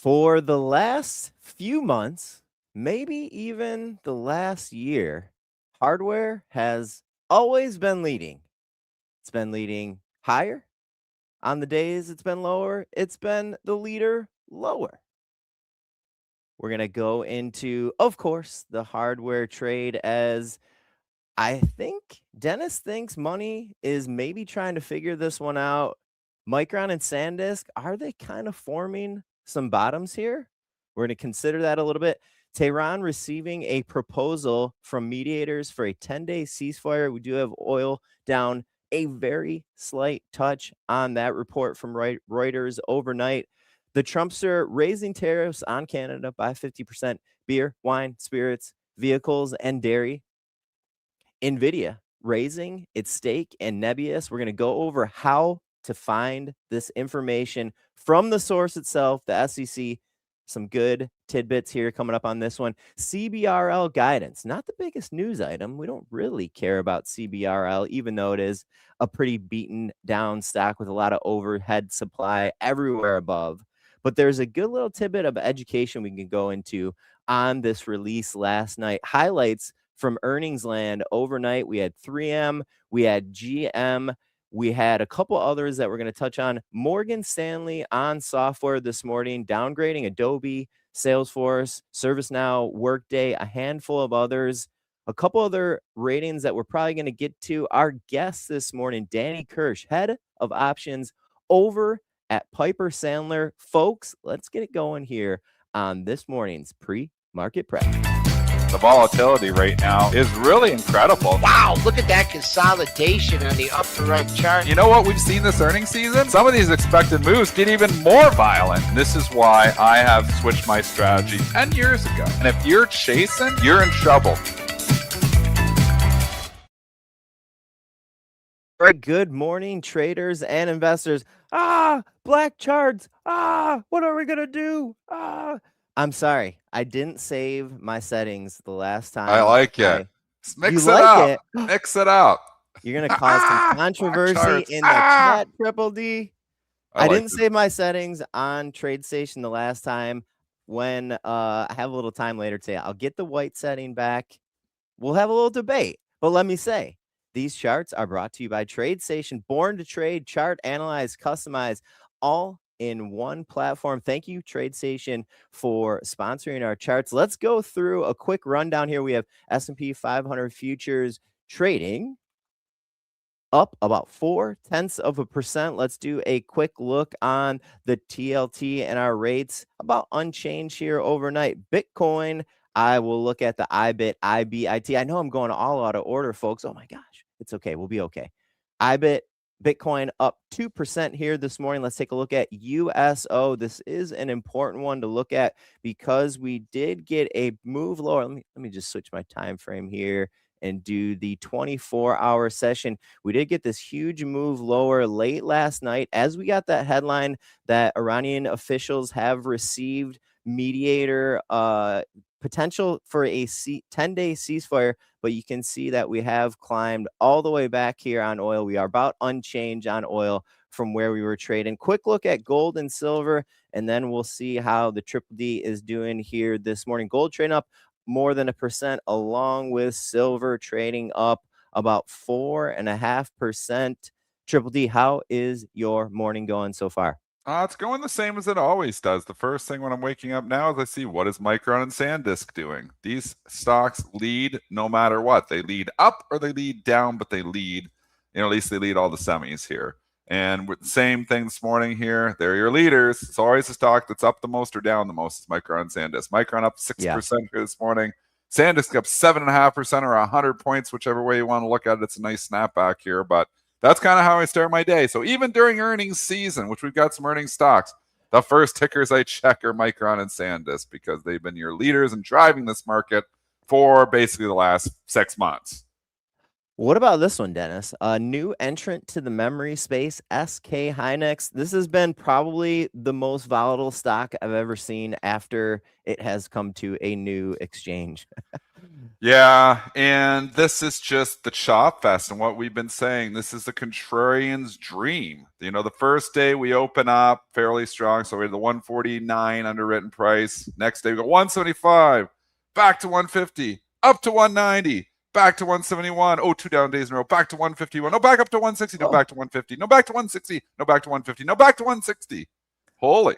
For the last few months, maybe even the last year, hardware has always been leading. It's been leading higher. On the days it's been lower, it's been the leader lower. We're going to go into, of course, the hardware trade as I think Dennis thinks money is maybe trying to figure this one out. Micron and SanDisk, are they kind of forming some bottoms here? We're going to consider that a little bit. Tehran receiving a proposal from mediators for a 10-day ceasefire. We do have oil down a very slight touch on that report from Reuters overnight. The Trumpster raising tariffs on Canada by 50%. Beer, wine, spirits, vehicles, and dairy. NVIDIA raising its stake in Nebius. We're going to go over how to find this information from the source itself, the SEC. Some good tidbits here coming up on this one. CBRL guidance, not the biggest news item. We don't really care about CBRL, even though it is a pretty beaten down stock with a lot of overhead supply everywhere above. But there's a good little tidbit of education we can go into on this release last night. Highlights from earnings land overnight. We had 3M, we had GM, we had a couple others that we're going to touch on. Morgan Stanley on software this morning, downgrading Adobe, Salesforce, ServiceNow, Workday, a handful of others. A couple other ratings that we're probably going to get to. Our guest this morning, Danny Kirsch, head of options over at Piper Sandler. Folks, let's get it going here on this morning's pre-market prep. The volatility right now is really incredible. Wow, look at that consolidation on the upper right chart. You know what we've seen this earnings season? Some of these expected moves get even more violent. This is why I have switched my strategy 10 years ago. And if you're chasing, you're in trouble. Good morning, traders and investors. Black charts. What are we going to do? I'm sorry. I didn't save my settings the last time. I like it. Mix it like up. It? Mix it up. You're going to cause some controversy in the chat, Triple D. I didn't save my settings on TradeStation the last time. When I have a little time later today, I'll get the white setting back. We'll have a little debate. But let me say, these charts are brought to you by TradeStation. Born to trade, chart, analyze, customize, all in one platform. Thank you, TradeStation, for sponsoring our charts. Let's go through a quick rundown here. We have S&P 500 futures trading up about 0.4%. Let's do a quick look on the TLT and our rates, about unchanged here overnight. Bitcoin, I will look at the IBIT. I know I'm going all out of order, folks. Oh my gosh, it's okay. We'll be okay. Bitcoin up 2% here this morning. Let's take a look at USO. This is an important one to look at because we did get a move lower. Let me just switch my time frame here and do the 24-hour session. We did get this huge move lower late last night as we got that headline that Iranian officials have received mediator potential for a 10-day ceasefire, but you can see that we have climbed all the way back here on oil. We are about unchanged on oil from where we were trading. Quick look at gold and silver, and then we'll see how the Triple D is doing here this morning. Gold trading up more than 1%, along with silver trading up about 4.5%. Triple D, how is your morning going so far? It's going the same as it always does. The first thing when I'm waking up now is I see what is Micron and SanDisk doing. These stocks lead no matter what. They lead up or they lead down, but they lead. At least they lead all the semis here. And with the same thing this morning here, they're your leaders. It's always a stock that's up the most or down the most. It's Micron and SanDisk. Micron up 6% here this morning. SanDisk up 7.5% or 100 points, whichever way you want to look at it. It's a nice snapback here, but that's kind of how I start my day. So even during earnings season, which we've got some earnings stocks, the first tickers I check are Micron and SanDisk because they've been your leaders in driving this market for basically the last 6 months. What about this one, Dennis? A new entrant to the memory space, SK Hynix. This has been probably the most volatile stock I've ever seen after it has come to a new exchange. Yeah, and this is just the chop fest and what we've been saying. This is the contrarian's dream. You know, the first day we open up fairly strong, so we had the 149 underwritten price. Next day we go 175, back to 150, up to 190, back to 171. Oh, 2 down days in a row, back to 151. No, back up to 160. No, back to 150. No, back to 160. No, back to 150. No, back to 160. Holy,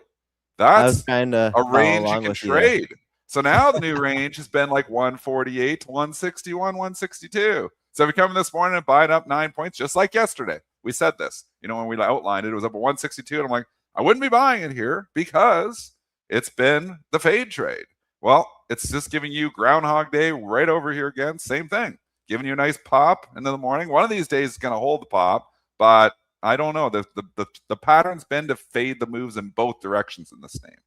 I was that's trying to a follow range you along can with you there. trade. So now the new range has been like 148 to 161, 162. So if you come in this morning and buy it up 9 points, just like yesterday, we said this, you know, when we outlined it, it was up at 162. And I'm like, I wouldn't be buying it here because it's been the fade trade. Well, it's just giving you Groundhog Day right over here again. Same thing, giving you a nice pop into the morning. One of these days is going to hold the pop, but I don't know. The pattern's been to fade the moves in both directions in this name.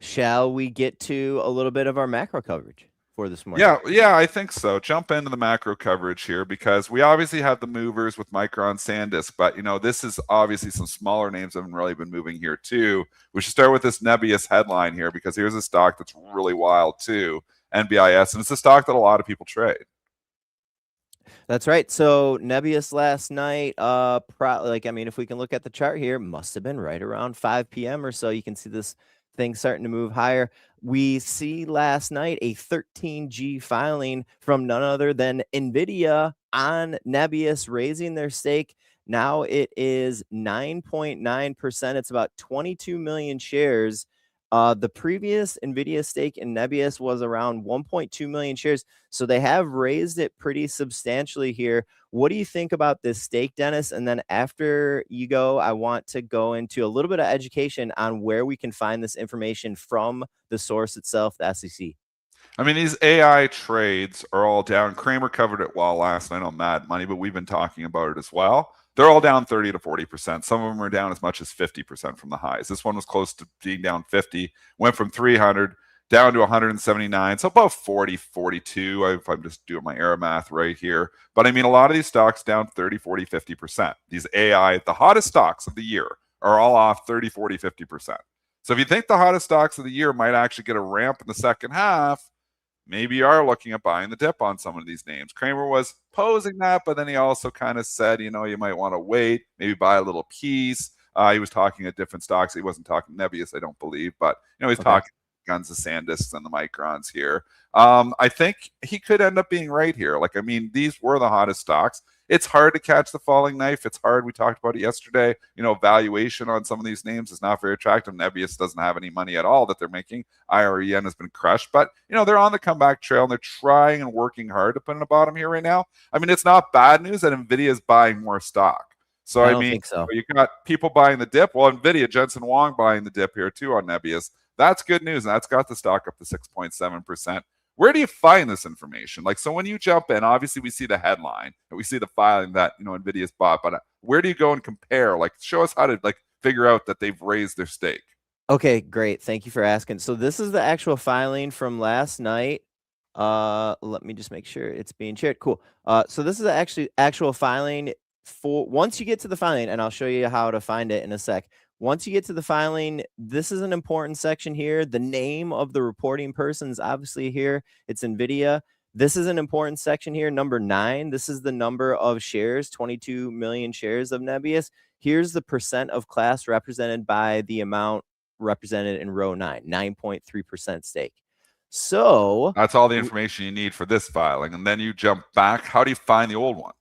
Shall we get to a little bit of our macro coverage for this morning? Yeah, I think so. Jump into the macro coverage here because we obviously have the movers with Micron, SanDisk, but you know, this is obviously some smaller names haven't really been moving here too. We should start with this Nebius headline here because here's a stock that's really wild too, NBIS, and it's a stock that a lot of people trade. That's right. So Nebius last night, if we can look at the chart here, must have been right around 5 p.m. or so. You can see this thing starting to move higher. We see last night a 13G filing from none other than NVIDIA on Nebius raising their stake. Now it is 9.9%. It's about 22 million shares. The previous NVIDIA stake in Nebius was around 1.2 million shares. So they have raised it pretty substantially here. What do you think about this stake, Dennis? And then after you go, I want to go into a little bit of education on where we can find this information from the source itself, the SEC. I mean, these AI trades are all down. Kramer covered it well last night on Mad Money, but we've been talking about it as well. They're all down 30 to 40%. Some of them are down as much as 50% from the highs. This one was close to being down 50, went from 300 down to 179. So about 40, 42, if I'm just doing my error math right here. But I mean, a lot of these stocks down 30, 40, 50%. These AI, the hottest stocks of the year, are all off 30, 40, 50%. So if you think the hottest stocks of the year might actually get a ramp in the second half, maybe you are looking at buying the dip on some of these names. Kramer was posing that, but then he also kind of said, you know, you might want to wait, maybe buy a little piece. He was talking at different stocks. He wasn't talking Nebius, I don't believe, but you know, he's talking guns, the SanDisks and the Microns here. I think he could end up being right here. Like, I mean, these were the hottest stocks. It's hard to catch the falling knife. It's hard. We talked about it yesterday. You know, valuation on some of these names is not very attractive. Nebius doesn't have any money at all that they're making. IREN has been crushed, but you know, they're on the comeback trail and they're trying and working hard to put in the bottom here right now. I mean, it's not bad news that NVIDIA is buying more stock. So I mean, think so. You got people buying the dip. Well, NVIDIA, Jensen Huang buying the dip here too on Nebius. That's good news, and that's got the stock up to 6.7%. Where do you find this information? Like, so when you jump in, obviously we see the headline and we see the filing that, you know, NVIDIA's bought, but where do you go and compare? Like, show us how to like figure out that they've raised their stake. Okay, great. Thank you for asking. So this is the actual filing from last night. Let me just make sure it's being shared. Cool. So this is the actual filing for once you get to the filing, and I'll show you how to find it in a sec. Once you get to the filing, this is an important section here. The name of the reporting person is obviously here. It's NVIDIA. This is an important section here. Number 9. This is the number of shares, 22 million shares of Nebius. Here's the percent of class represented by the amount represented in row 9, 9.3% stake. So that's all the information you need for this filing. And then you jump back. How do you find the old one?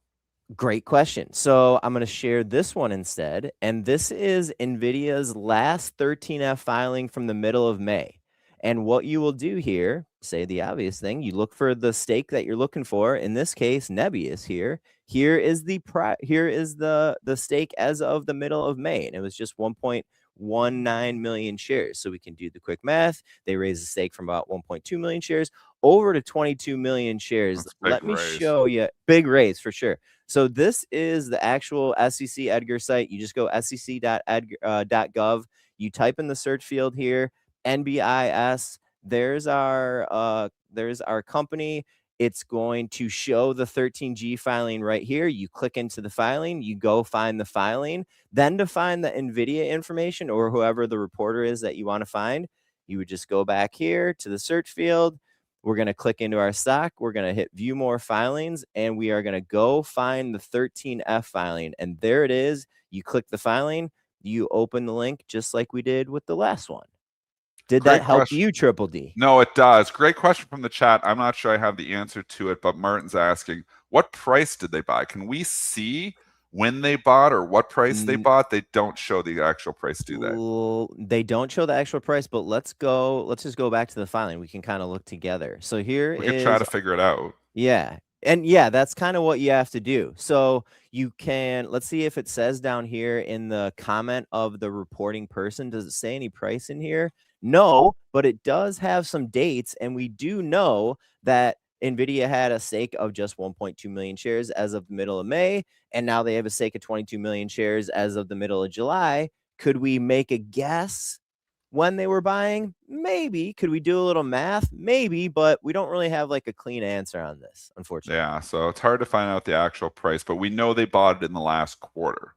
Great question. So I'm going to share this one instead. And this is NVIDIA's last 13F filing from the middle of May. And what you will do here, say the obvious thing, you look for the stake that you're looking for. In this case, Nebius here. Here is the stake as of the middle of May. And it was just 1.19 million shares. So we can do the quick math. They raised the stake from about 1.2 million shares over to 22 million shares. Let me show you. Big raise for sure. So this is the actual SEC Edgar site. You just go sec.gov. You type in the search field here, NBIS. There's our company. It's going to show the 13G filing right here. You click into the filing, you go find the filing. Then to find the NVIDIA information or whoever the reporter is that you want to find, you would just go back here to the search field. We're going to click into our stock. We're going to hit view more filings, and we are going to go find the 13F filing. And there it is. You click the filing, you open the link just like we did with the last one. Did Great that help question. you, Triple D? No, it does. Great question from the chat. I'm not sure I have the answer to it, but Martin's asking, what price did they buy? Can we see when they bought or what price they bought? They don't show the actual price, do they? They don't show the actual price, but let's just go back to the filing. We can kind of look together. So here We can try to figure it out. Yeah. And yeah, that's kind of what you have to do. So you can, let's see if it says down here in the comment of the reporting person, does it say any price in here? No, but it does have some dates. And we do know that NVIDIA had a stake of just 1.2 million shares as of the middle of May. And now they have a stake of 22 million shares as of the middle of July. Could we make a guess when they were buying? Maybe. Could we do a little math? Maybe, but we don't really have like a clean answer on this, unfortunately. Yeah, so it's hard to find out the actual price, but we know they bought it in the last quarter.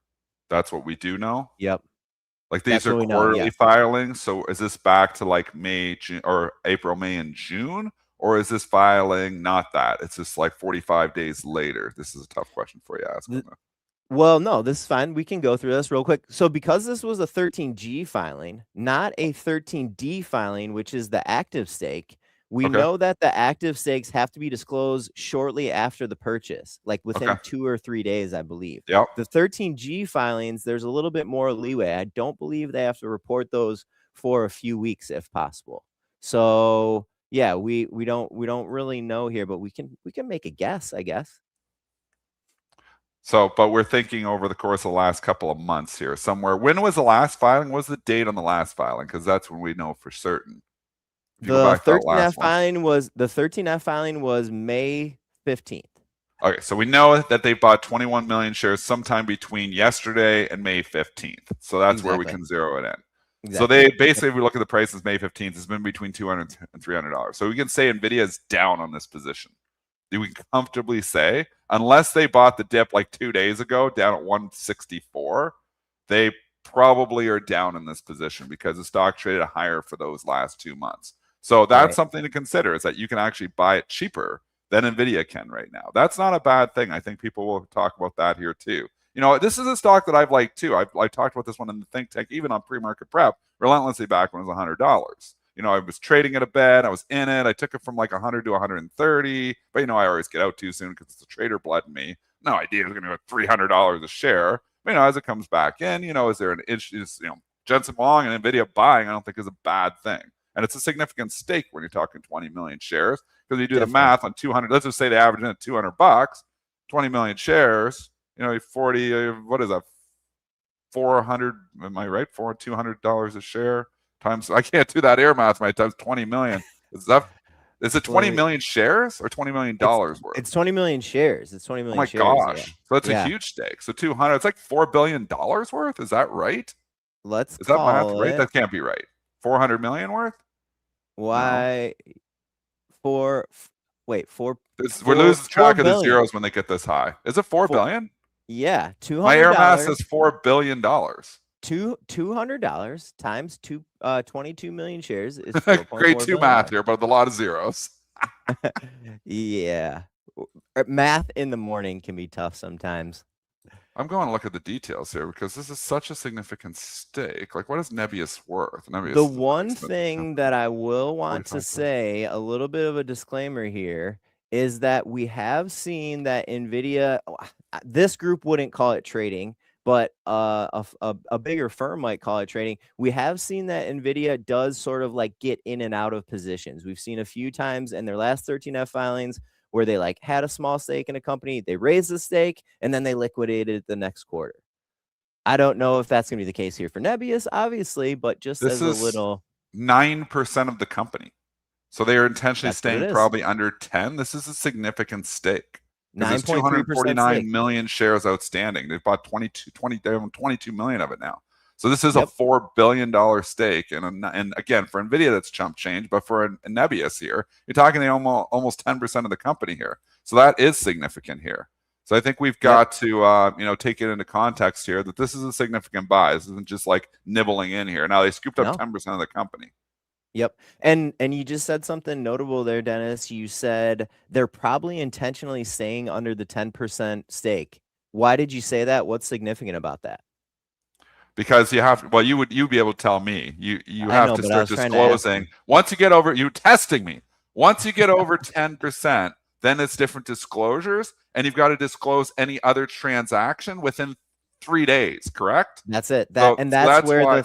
That's what we do know. Yep. Like these are quarterly filings. So is this back to like May, June, or April, May, and June? Or is this filing not that? It's just like 45 days later. This is a tough question for you to ask. Well, no, this is fine. We can go through this real quick. So because this was a 13G filing, not a 13D filing, which is the active stake, we know that the active stakes have to be disclosed shortly after the purchase, like within 2 or 3 days, I believe. Yep. The 13G filings, there's a little bit more leeway. I don't believe they have to report those for a few weeks if possible. So yeah, we don't really know here, but we can make a guess, I guess. So, but we're thinking over the course of the last couple of months here somewhere. When was the last filing? What was the date on the last filing? Because that's when we know for certain. The 13F filing was May 15th. Okay, so we know that they bought 21 million shares sometime between yesterday and May 15th. So that's where we can zero it in. So they basically, if we look at the prices May 15th, it's been between $200 and $300. So we can say NVIDIA is down on this position. We can comfortably say, unless they bought the dip like 2 days ago down at 164, they probably are down in this position because the stock traded higher for those last 2 months. So that's something to consider, is that you can actually buy it cheaper than NVIDIA can right now. That's not a bad thing. I think people will talk about that here too. You know, this is a stock that I've liked too. I talked about this one in the think tank, even on pre-market prep, relentlessly back when it was $100. You know, I was trading it a bit. I was in it. I took it from like 100 to 130. But, you know, I always get out too soon because it's the trader blood in me. No idea it's going to go $300 a share. But, you know, as it comes back in, you know, is there an issue? You know, Jensen Huang and NVIDIA buying, I don't think is a bad thing. And it's a significant stake when you're talking 20 million shares. Because you do the math on 200, let's just say they average in at $200, 20 million shares, you know, 40, what is that? 400, am I right? $200 a share. Times, I can't do that air math, times 20 million. Is it 20 million shares or $20 million worth? It's 20 million shares. It's 20 million shares. Oh my gosh. Yeah. So that's a huge stake. So 200, it's like $4 billion worth. Is that right? Is that math right? That can't be right. 400 million worth? Why? No. We're losing track of the zeros when they get this high. Is it 4 billion? Yeah. $200. My air math says $4 billion. $200 times 22 million shares is great math here, but a lot of zeros. Yeah, math in the morning can be tough sometimes. I'm going to look at the details here because this is such a significant stake. Like, what is Nebius worth? Nebius the one thing that I will want to say, a little bit of a disclaimer here, is that we have seen that NVIDIA, this group wouldn't call it trading, but a bigger firm might call it trading. We have seen that NVIDIA does sort of like get in and out of positions. We've seen a few times in their last 13F filings where they like had a small stake in a company, they raised the stake, and then they liquidated it the next quarter. I don't know if that's going to be the case here for Nebius, obviously, but just this as a little 9% of the company. So they are intentionally staying probably under 10. This is a significant stake. There's 249 million shares outstanding. They've bought 22 million of it now. So this is a $4 billion stake. And again, for NVIDIA, that's chump change. But for Nebius here, you're talking almost 10% of the company here. So that is significant here. So I think we've got to take it into context here that this is a significant buy. This isn't just like nibbling in here. Now they scooped up 10% of the company. Yep. And you just said something notable there, Dennis. You said they're probably intentionally staying under the 10% stake. Why did you say that? What's significant about that? Because you have, well, you'd be able to tell me. You I have know, to but I start was trying to ask disclosing. you. Once you get over, you testing me. Once you get over 10%, then it's different disclosures, and you've got to disclose any other transaction within 3 days, correct? That's it. So that's why.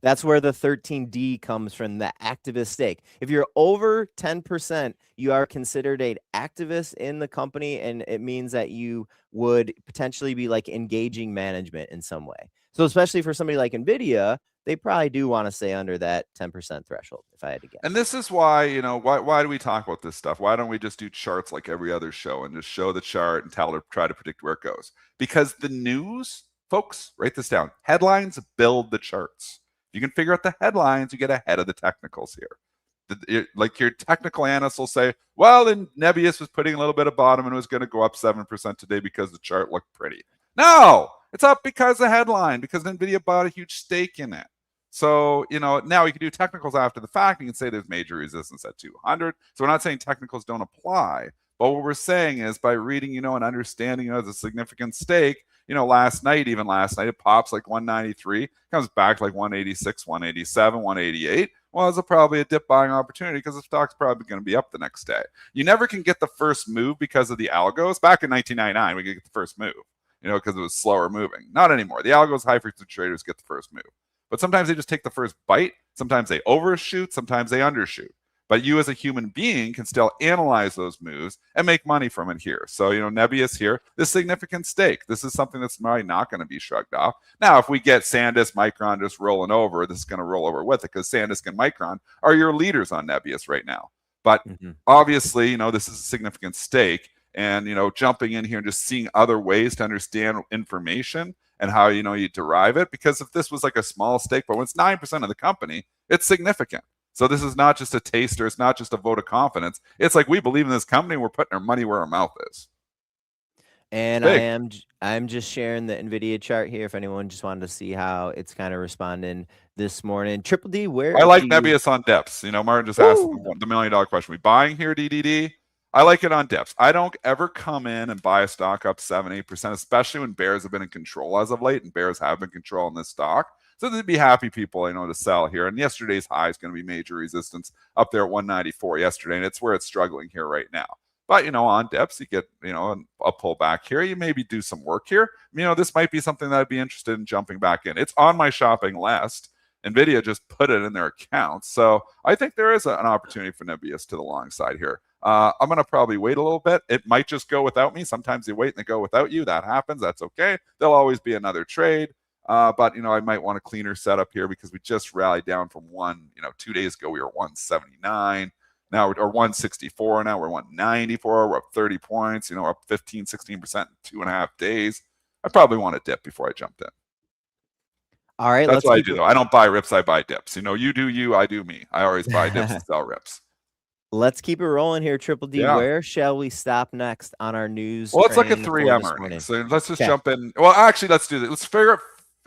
That's where the 13D comes from, the activist stake. If you're over 10%, you are considered an activist in the company, and it means that you would potentially be like engaging management in some way. So especially for somebody like Nvidia, they probably do want to stay under that 10% threshold, if I had to guess. And this is why, why do we talk about this stuff? Why don't we just do charts like every other show and just show the chart and try to predict where it goes? Because the news, folks, write this down. Headlines build the charts. You can figure out the headlines, you get ahead of the technicals here. Like your technical analysts will say, well, then Nebius was putting a little bit of bottom and it was going to go up 7% today because the chart looked pretty. No, it's up because of the headline, because NVIDIA bought a huge stake in it. So, now you can do technicals after the fact. You can say there's major resistance at 200. So we're not saying technicals don't apply. But what we're saying is by reading, and understanding, there's a significant stake. Last night, it pops like 193, comes back like 186, 187, 188. Well, it's probably a dip buying opportunity because the stock's probably going to be up the next day. You never can get the first move because of the algos. Back in 1999, we could get the first move, because it was slower moving. Not anymore. The algos, high frequency traders get the first move. But sometimes they just take the first bite. Sometimes they overshoot. Sometimes they undershoot. But you as a human being can still analyze those moves and make money from it here. So, Nebius here, this significant stake. This is something that's probably not going to be shrugged off. Now, if we get SanDisk, Micron just rolling over, this is going to roll over with it because SanDisk and Micron are your leaders on Nebius right now. But obviously, this is a significant stake. And, jumping in here and just seeing other ways to understand information and how, you derive it. Because if this was like a small stake, but when it's 9% of the company, it's significant. So this is not just a taster. It's not just a vote of confidence. It's like we believe in this company. We're putting our money where our mouth is. And I'm just sharing the NVIDIA chart here if anyone just wanted to see how it's kind of responding this morning. Triple D, where I like Nebius on dips. Martin just asked the $1 million question. We buying here, DDD? I like it on dips. I don't ever come in and buy a stock up 7-8%, especially when bears have been in control as of late, and bears have been controlling this stock. So they'd be happy people, to sell here. And yesterday's high is going to be major resistance up there at 194 yesterday, and it's where it's struggling here right now. But, on dips, you get, a pullback here. You maybe do some work here. This might be something that I'd be interested in jumping back in. It's on my shopping list. NVIDIA just put it in their account. So I think there is an opportunity for Nebius to the long side here. I'm going to probably wait a little bit. It might just go without me. Sometimes they wait and they go without you. That happens. That's okay. There'll always be another trade. But, I might want a cleaner setup here because we just rallied down from 2 days ago. We were 179. Now we're 164. Now we're 194. We're up 30 points. We're up 15, 16% in 2.5 days. I probably want to dip before I jumped in. All right. That's what I do, though. I don't buy rips. I buy dips. You do you. I do me. I always buy dips and sell rips. Let's keep it rolling here, Triple D. Yeah. Where shall we stop next on our news? Well, let's look at 3M earnings. So let's just jump in. Well, actually, let's do this. Let's figure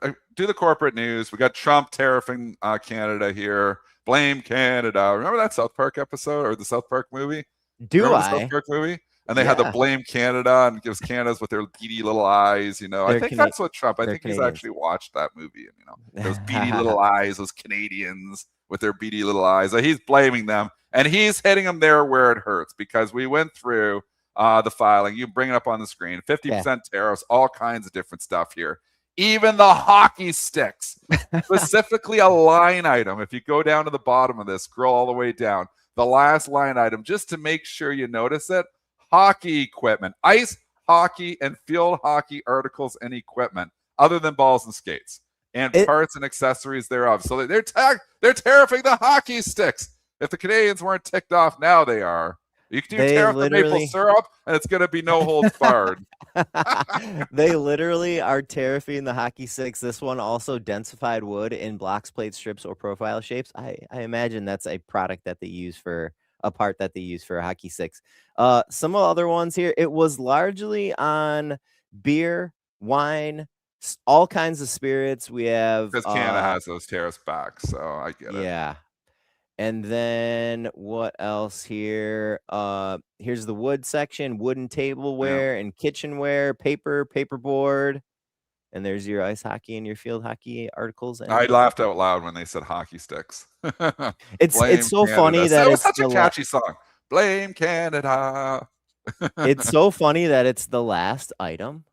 out, do the corporate news. We got Trump tariffing Canada here. Blame Canada. Remember that South Park episode or the South Park movie? Remember the South Park movie? And they had to blame Canada and gives Canada's with their beady little eyes. I think that's what Trump. I think he's actually watched that movie. And those beady little eyes, those Canadians with their beady little eyes. He's blaming them, and he's hitting them there where it hurts because we went through the filing. You bring it up on the screen. 50% tariffs, all kinds of different stuff here. Even the hockey sticks, specifically a line item. If you go down to the bottom of this, scroll all the way down, the last line item, just to make sure you notice it. Hockey equipment, ice hockey and field hockey articles and equipment other than balls and skates and parts and accessories thereof. So they're tariffing the hockey sticks. If the Canadians weren't ticked off, now they are. You can do tariff the maple syrup, and it's going to be no holds barred. They literally are tariffing the hockey sticks. This one also densified wood in blocks, plate strips, or profile shapes. I imagine that's a product that they use for a part that they use for hockey sticks. Some other ones here. It was largely on beer, wine, all kinds of spirits. We have because Canada has those tariffs back, so I get it. Yeah. And then what else here? Here's the wood section, wooden tableware and kitchenware, paperboard. And there's your ice hockey and your field hockey articles. I And laughed out loud when they said hockey sticks. it's Blame so Canada. funny that It was it's such a catchy song. Blame Canada. it's so funny that it's the last item.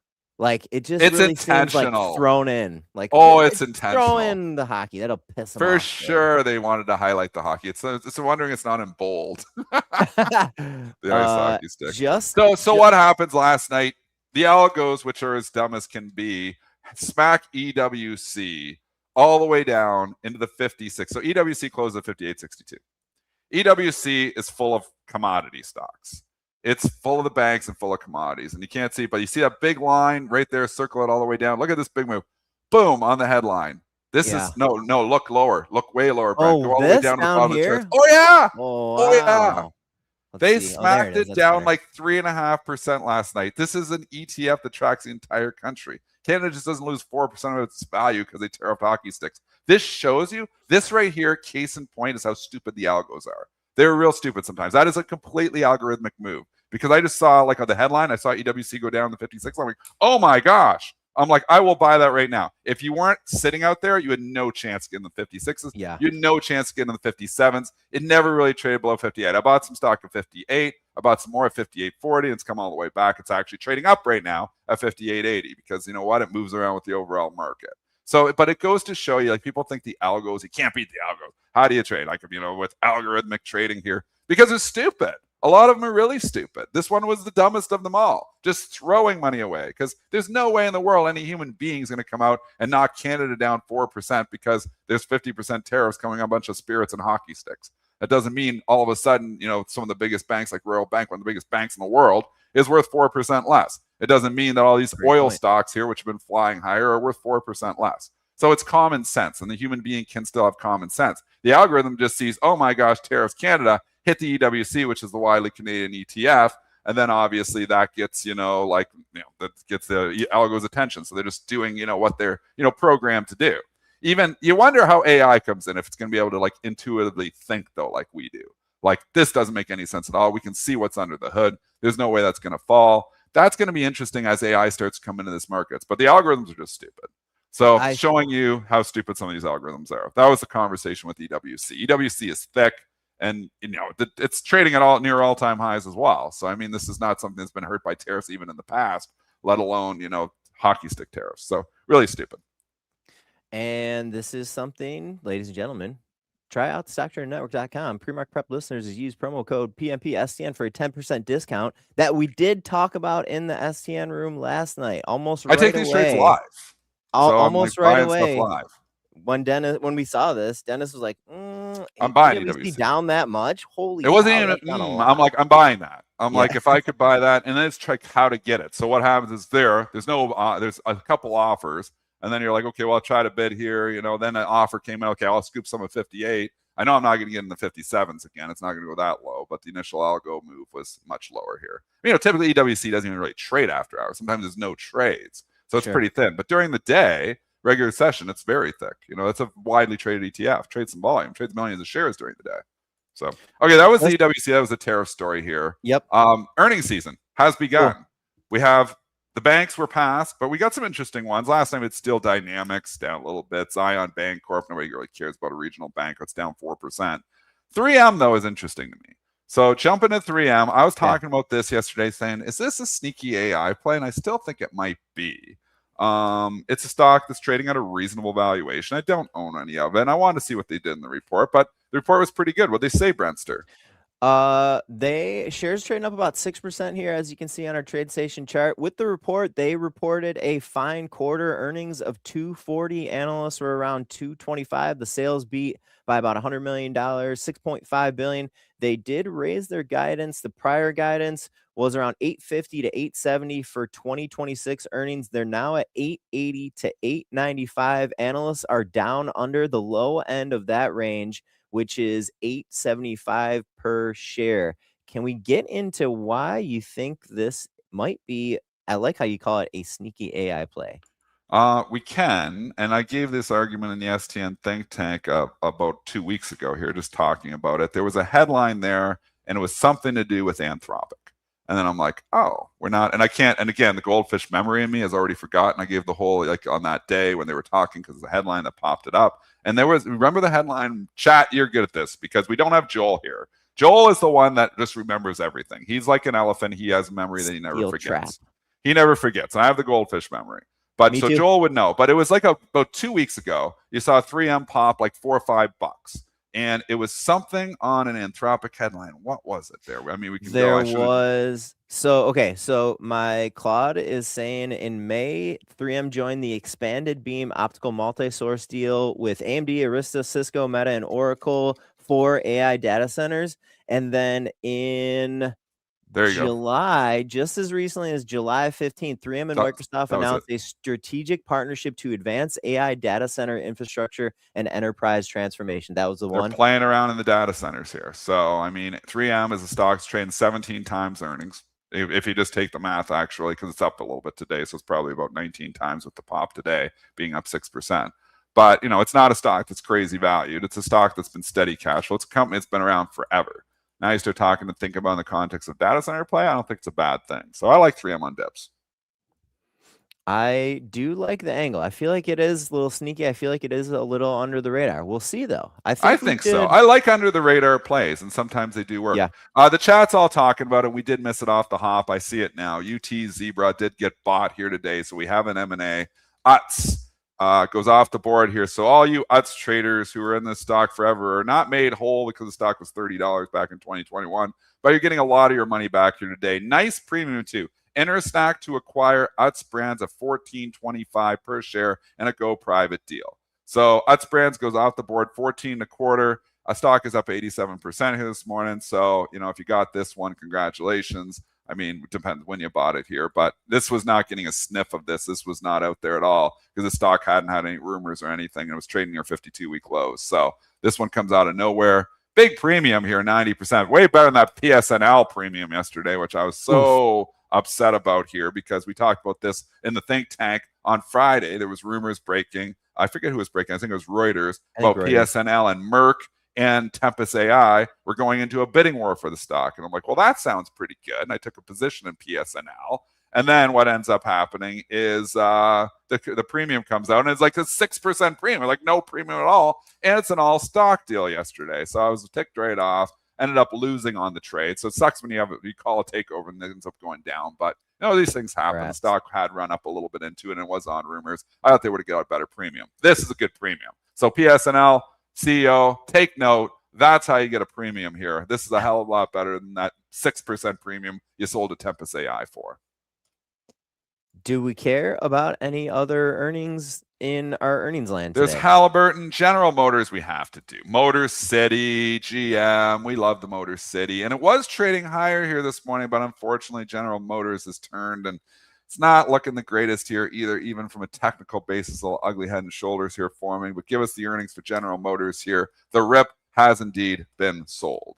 Like it just It's really seems like intentional. thrown in. Like it's throw intentional. in the hockey. That'll piss them For off. sure, they wanted to highlight the hockey. It's wondering it's not in bold. The ice hockey stick. So what happens last night? The algos, which are as dumb as can be, smack EWC all the way down into the 56. So EWC closed at 58.62. EWC is full of commodity stocks. It's full of the banks and full of commodities. And you can't see, but you see that big line right there, circle it all the way down. Look at this big move. Boom, on the headline. This is no, look lower. Look way lower, Brent. Go all the way down to the bottom of the chart. Oh, yeah. Oh, yeah. They smacked it down like 3.5% last night. This is an ETF that tracks the entire country. Canada just doesn't lose 4% of its value because they tear up hockey sticks. This shows you, this right here, case in point, is how stupid the algos are. They're real stupid sometimes. That is a completely algorithmic move because I just saw, like on the headline, I saw EWC go down to 56. I'm like, oh my gosh. I'm like, I will buy that right now. If you weren't sitting out there, you had no chance getting the 56s. Yeah. You had no chance getting the 57s. It never really traded below 58. I bought some stock at 58. I bought some more at 58.40. It's come all the way back. It's actually trading up right now at 58.80 because you know what? It moves around with the overall market. So, but it goes to show you, like people think the algos, you can't beat the algos. How do you trade? Like, you know, with algorithmic trading here, because it's stupid. A lot of them are really stupid. This one was the dumbest of them all, just throwing money away because there's no way in the world any human being is going to come out and knock Canada down 4% because there's 50% tariffs coming on a bunch of spirits and hockey sticks. That doesn't mean all of a sudden, you know, some of the biggest banks like Royal Bank, one of the biggest banks in the world, is worth 4% less. It doesn't mean that all these oil stocks here, which have been flying higher, are worth 4% less. So it's common sense, and the human being can still have common sense. The algorithm just sees, oh my gosh, tariffs Canada, hit the EWC, which is the widely Canadian ETF, and then obviously that gets, you know, like, you know, that gets the algo's attention. So they're just doing, you know, what they're, you know, programmed to do. Even you wonder how AI comes in, if it's going to be able to like intuitively think though, like we do. Like this doesn't make any sense at all. We can see what's under the hood. There's no way that's going to fall. That's going to be interesting as AI starts coming into this markets. But the algorithms are just stupid. So showing you how stupid some of these algorithms are. That was the conversation with EWC. EWC is thick, and you know it's trading at near all-time highs as well. So I mean, this is not something that's been hurt by tariffs even in the past, let alone, you know, hockey stick tariffs. So really stupid. And this is something, ladies and gentlemen, try out the StockTraderNetwork.com. PreMarket Prep listeners use promo code PMPSTN for a 10% discount that we did talk about in the STN room last night. Almost right away. I take these trades live. Almost right away. Live. When we saw this, Dennis was like, I'm buying EWC down that much. Holy, it wasn't even. I'm like, I'm buying that. I'm like, if I could buy that, and then it's like how to get it. So what happens is there's a couple offers, and then you're like, okay, well, I'll try to bid here. You know, then an offer came out. Okay, I'll scoop some at 58. I know I'm not going to get in the 57s again. It's not going to go that low, but the initial algo move was much lower here. You know, typically EWC doesn't even really trade after hours. Sometimes there's no trades. So it's pretty thin. But during the day, regular session, it's very thick. You know, it's a widely traded ETF. Trades some volume, trades millions of shares during the day. So, okay, that was the EWC. That was the tariff story here. Yep. Earnings season has begun. Cool. We have the banks were passed, but we got some interesting ones. Last time it's still Dynamics down a little bit. Zion Bancorp, nobody really cares about a regional bank. It's down 4%. 3M, though, is interesting to me. So jumping to 3M, I was talking about this yesterday saying, is this a sneaky AI play? And I still think it might be. It's a stock that's trading at a reasonable valuation. I don't own any of it. And I wanted to see what they did in the report, but the report was pretty good. What'd they say, Brentster? Shares trading up about 6% here, as you can see on our TradeStation chart. With the report, they reported a fine quarter, earnings of $240. Analysts were around $225. The sales beat by about $100 million, $6.5 billion. They did raise their guidance. The prior guidance was around $850 to $870 for 2026 earnings. They're now at $880 to $895. Analysts are down under the low end of that range, which is $875 per share. Can we get into why you think this might be, I like how you call it, a sneaky AI play? We can, and I gave this argument in the STN think tank about 2 weeks ago here, just talking about it. There was a headline there, and it was something to do with Anthropic. And then I'm like, oh, we're not, and I can't, and again, the goldfish memory in me has already forgotten. I gave the whole, like on that day when they were talking, because the headline that popped it up. And there was, remember the headline, chat, you're good at this, because we don't have Joel here. Joel is the one that just remembers everything. He's like an elephant. He has memory that he never Steel forgets. trap. He never forgets. I have the goldfish memory. But Me so too. Joel would know. But it was like about 2 weeks ago, you saw 3M pop like $4 or $5. And it was something on an Anthropic headline. What was it there? I mean, we can There go. was so my Claude is saying in May, 3M joined the expanded beam optical multi-source deal with AMD, Arista, Cisco, Meta, and Oracle for AI data centers. And then in There you go. July, just as recently as July 15th, 3M and Microsoft announced a strategic partnership to advance AI data center infrastructure and enterprise transformation. That was the one. They're playing around in the data centers here. So, I mean, 3M is a stock's trading 17 times earnings. If you just take the math, actually, because it's up a little bit today. So it's probably about 19 times with the pop today being up 6%. But, you know, it's not a stock that's crazy valued. It's a stock that's been steady cash flow. It's a company that's been around forever. Now you start talking to think about in the context of data center play. I don't think it's a bad thing. So I like 3M on dips. I do like the angle. I feel like it is a little sneaky. I feel like it is a little under the radar. We'll see, though. I think so. I like under the radar plays, and sometimes they do work. Yeah. The chat's all talking about it. We did miss it off the hop. I see it now. UT Zebra did get bought here today, so we have an M&A. UTS goes off the board here. So all you UTS traders who are in this stock forever are not made whole because the stock was $30 back in 2021, but you're getting a lot of your money back here today. Nice premium too. Enter stack to acquire UTS brands at $14.25 per share and a go private deal. So UTS brands goes off the board 14.25. A stock is up 87% here this morning. So, you know, if you got this one, congratulations. I mean, it depends when you bought it here, but this was not getting a sniff of this. This was not out there at all because the stock hadn't had any rumors or anything. And it was trading near 52-week lows. So this one comes out of nowhere. Big premium here, 90%. Way better than that PSNL premium yesterday, which I was so upset about here because we talked about this in the think tank on Friday. There was rumors breaking. I forget who was breaking. I think it was Reuters about PSNL and Merck and Tempest AI were going into a bidding war for the stock. And I'm like, well, that sounds pretty good. And I took a position in PSNL. And then what ends up happening is the premium comes out and it's like a 6% premium, like no premium at all. And it's an all stock deal yesterday. So I was ticked right off, ended up losing on the trade. So it sucks when you call a takeover and it ends up going down. But you know, these things happen. The stock had run up a little bit into it and it was on rumors. I thought they would have got a better premium. This is a good premium. So PSNL, CEO, take note. That's how you get a premium here. This is a hell of a lot better than that 6% premium you sold to Tempest AI for. Do we care about any other earnings in our earnings land today? There's Halliburton, General Motors we have to do. Motor City, GM. We love the Motor City. And it was trading higher here this morning, but unfortunately General Motors has turned and it's not looking the greatest here either, even from a technical basis. A little ugly head and shoulders here forming. But give us the earnings for General Motors here. The RIP has indeed been sold.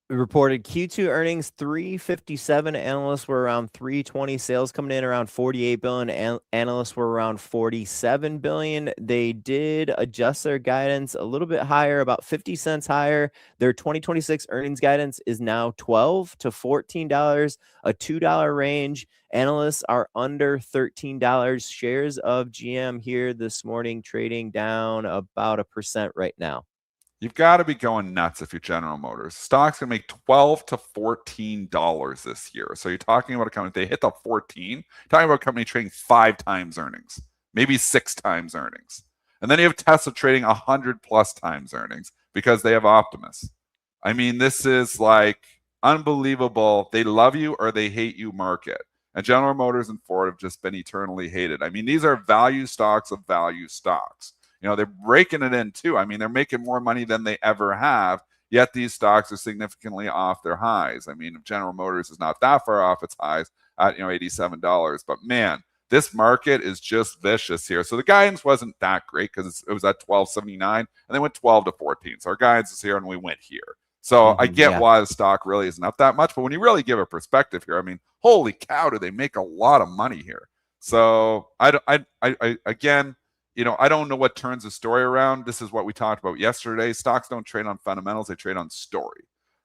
Reported Q2 earnings 357. Analysts were around 320. Sales coming in around 48 billion. Analysts were around 47 billion. They did adjust their guidance a little bit higher, about 50 cents higher. Their 2026 earnings guidance is now $12 to $14, a $2 range. Analysts are under $13. Shares of GM here this morning trading down about 1% right now. You've got to be going nuts if you're General Motors. Stock's going to make $12 to $14 this year. So you're talking about a company, if they hit the 14, talking about a company trading 5 times earnings, maybe 6 times earnings. And then you have Tesla trading 100 plus times earnings because they have Optimus. I mean, this is like unbelievable. They love you or they hate you market. And General Motors and Ford have just been eternally hated. I mean, these are value stocks of value stocks. You know, they're breaking it in too. I mean, they're making more money than they ever have, yet these stocks are significantly off their highs. I mean, General Motors is not that far off its highs at, you know, $87. But man, this market is just vicious here. So the guidance wasn't that great because it was at $12.79 and they went 12 to 14. So our guidance is here and we went here. So I get why the stock really isn't up that much. But when you really give a perspective here, I mean, holy cow, do they make a lot of money here. So I again, I don't know what turns the story around. This is what we talked about yesterday. Stocks don't trade on fundamentals; they trade on story.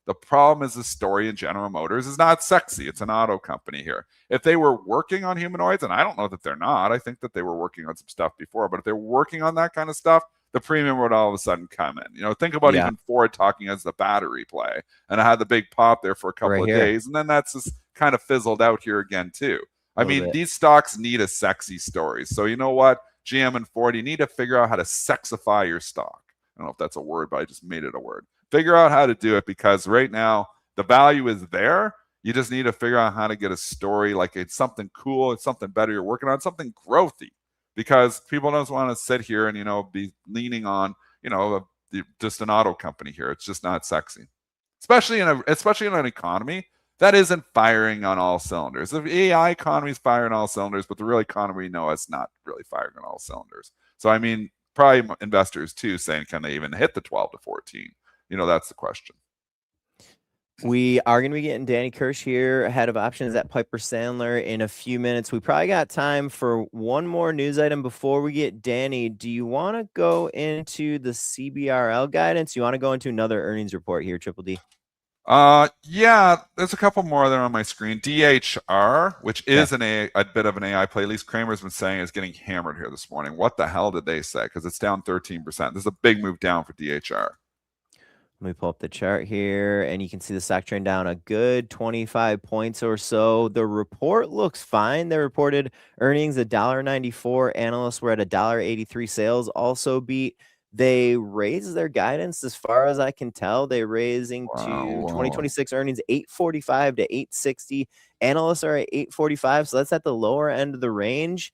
The problem is the story in General Motors is not sexy. It's an auto company here. If they were working on humanoids, and I don't know that they're not, I think that they were working on some stuff before, but if they're working on that kind of stuff, the premium would all of a sudden come in. Think about even Ford talking as the battery play, and I had the big pop there for a couple of days, and then that's just kind of fizzled out here again too. I mean, these stocks need a sexy story. So you know what? GM and Ford, you need to figure out how to sexify your stock. I don't know if that's a word, but I just made it a word. Figure out how to do it, because right now the value is there. You just need to figure out how to get a story, like it's something cool, it's something better you're working on, something growthy, because people don't want to sit here and be leaning on just an auto company here. It's just not sexy, especially in an economy that isn't firing on all cylinders. The AI economy is firing on all cylinders, but the real economy, it's not really firing on all cylinders. So I mean, probably investors too saying, can they even hit the 12 to 14? That's the question. We are going to be getting Danny Kirsch here, head of options at Piper Sandler, in a few minutes. We probably got time for one more news item before we get Danny. Do you want to go into the CBRL guidance? Do you want to go into another earnings report here, Triple D? Yeah, there's a couple more there on my screen. DHR, which is a bit of an AI play, at least Kramer's been saying, is getting hammered here this morning. What the hell did they say? Because it's down 13%. This is a big move down for DHR. Let me pull up the chart here, and you can see the stock trend down a good 25 points or so. The report looks fine. They reported earnings $1.94. Analysts were at $1.83. Sales also beat. They raised their guidance, as far as I can tell. They're raising to 2026 earnings $8.45 to $8.60. Analysts are at $8.45, so that's at the lower end of the range.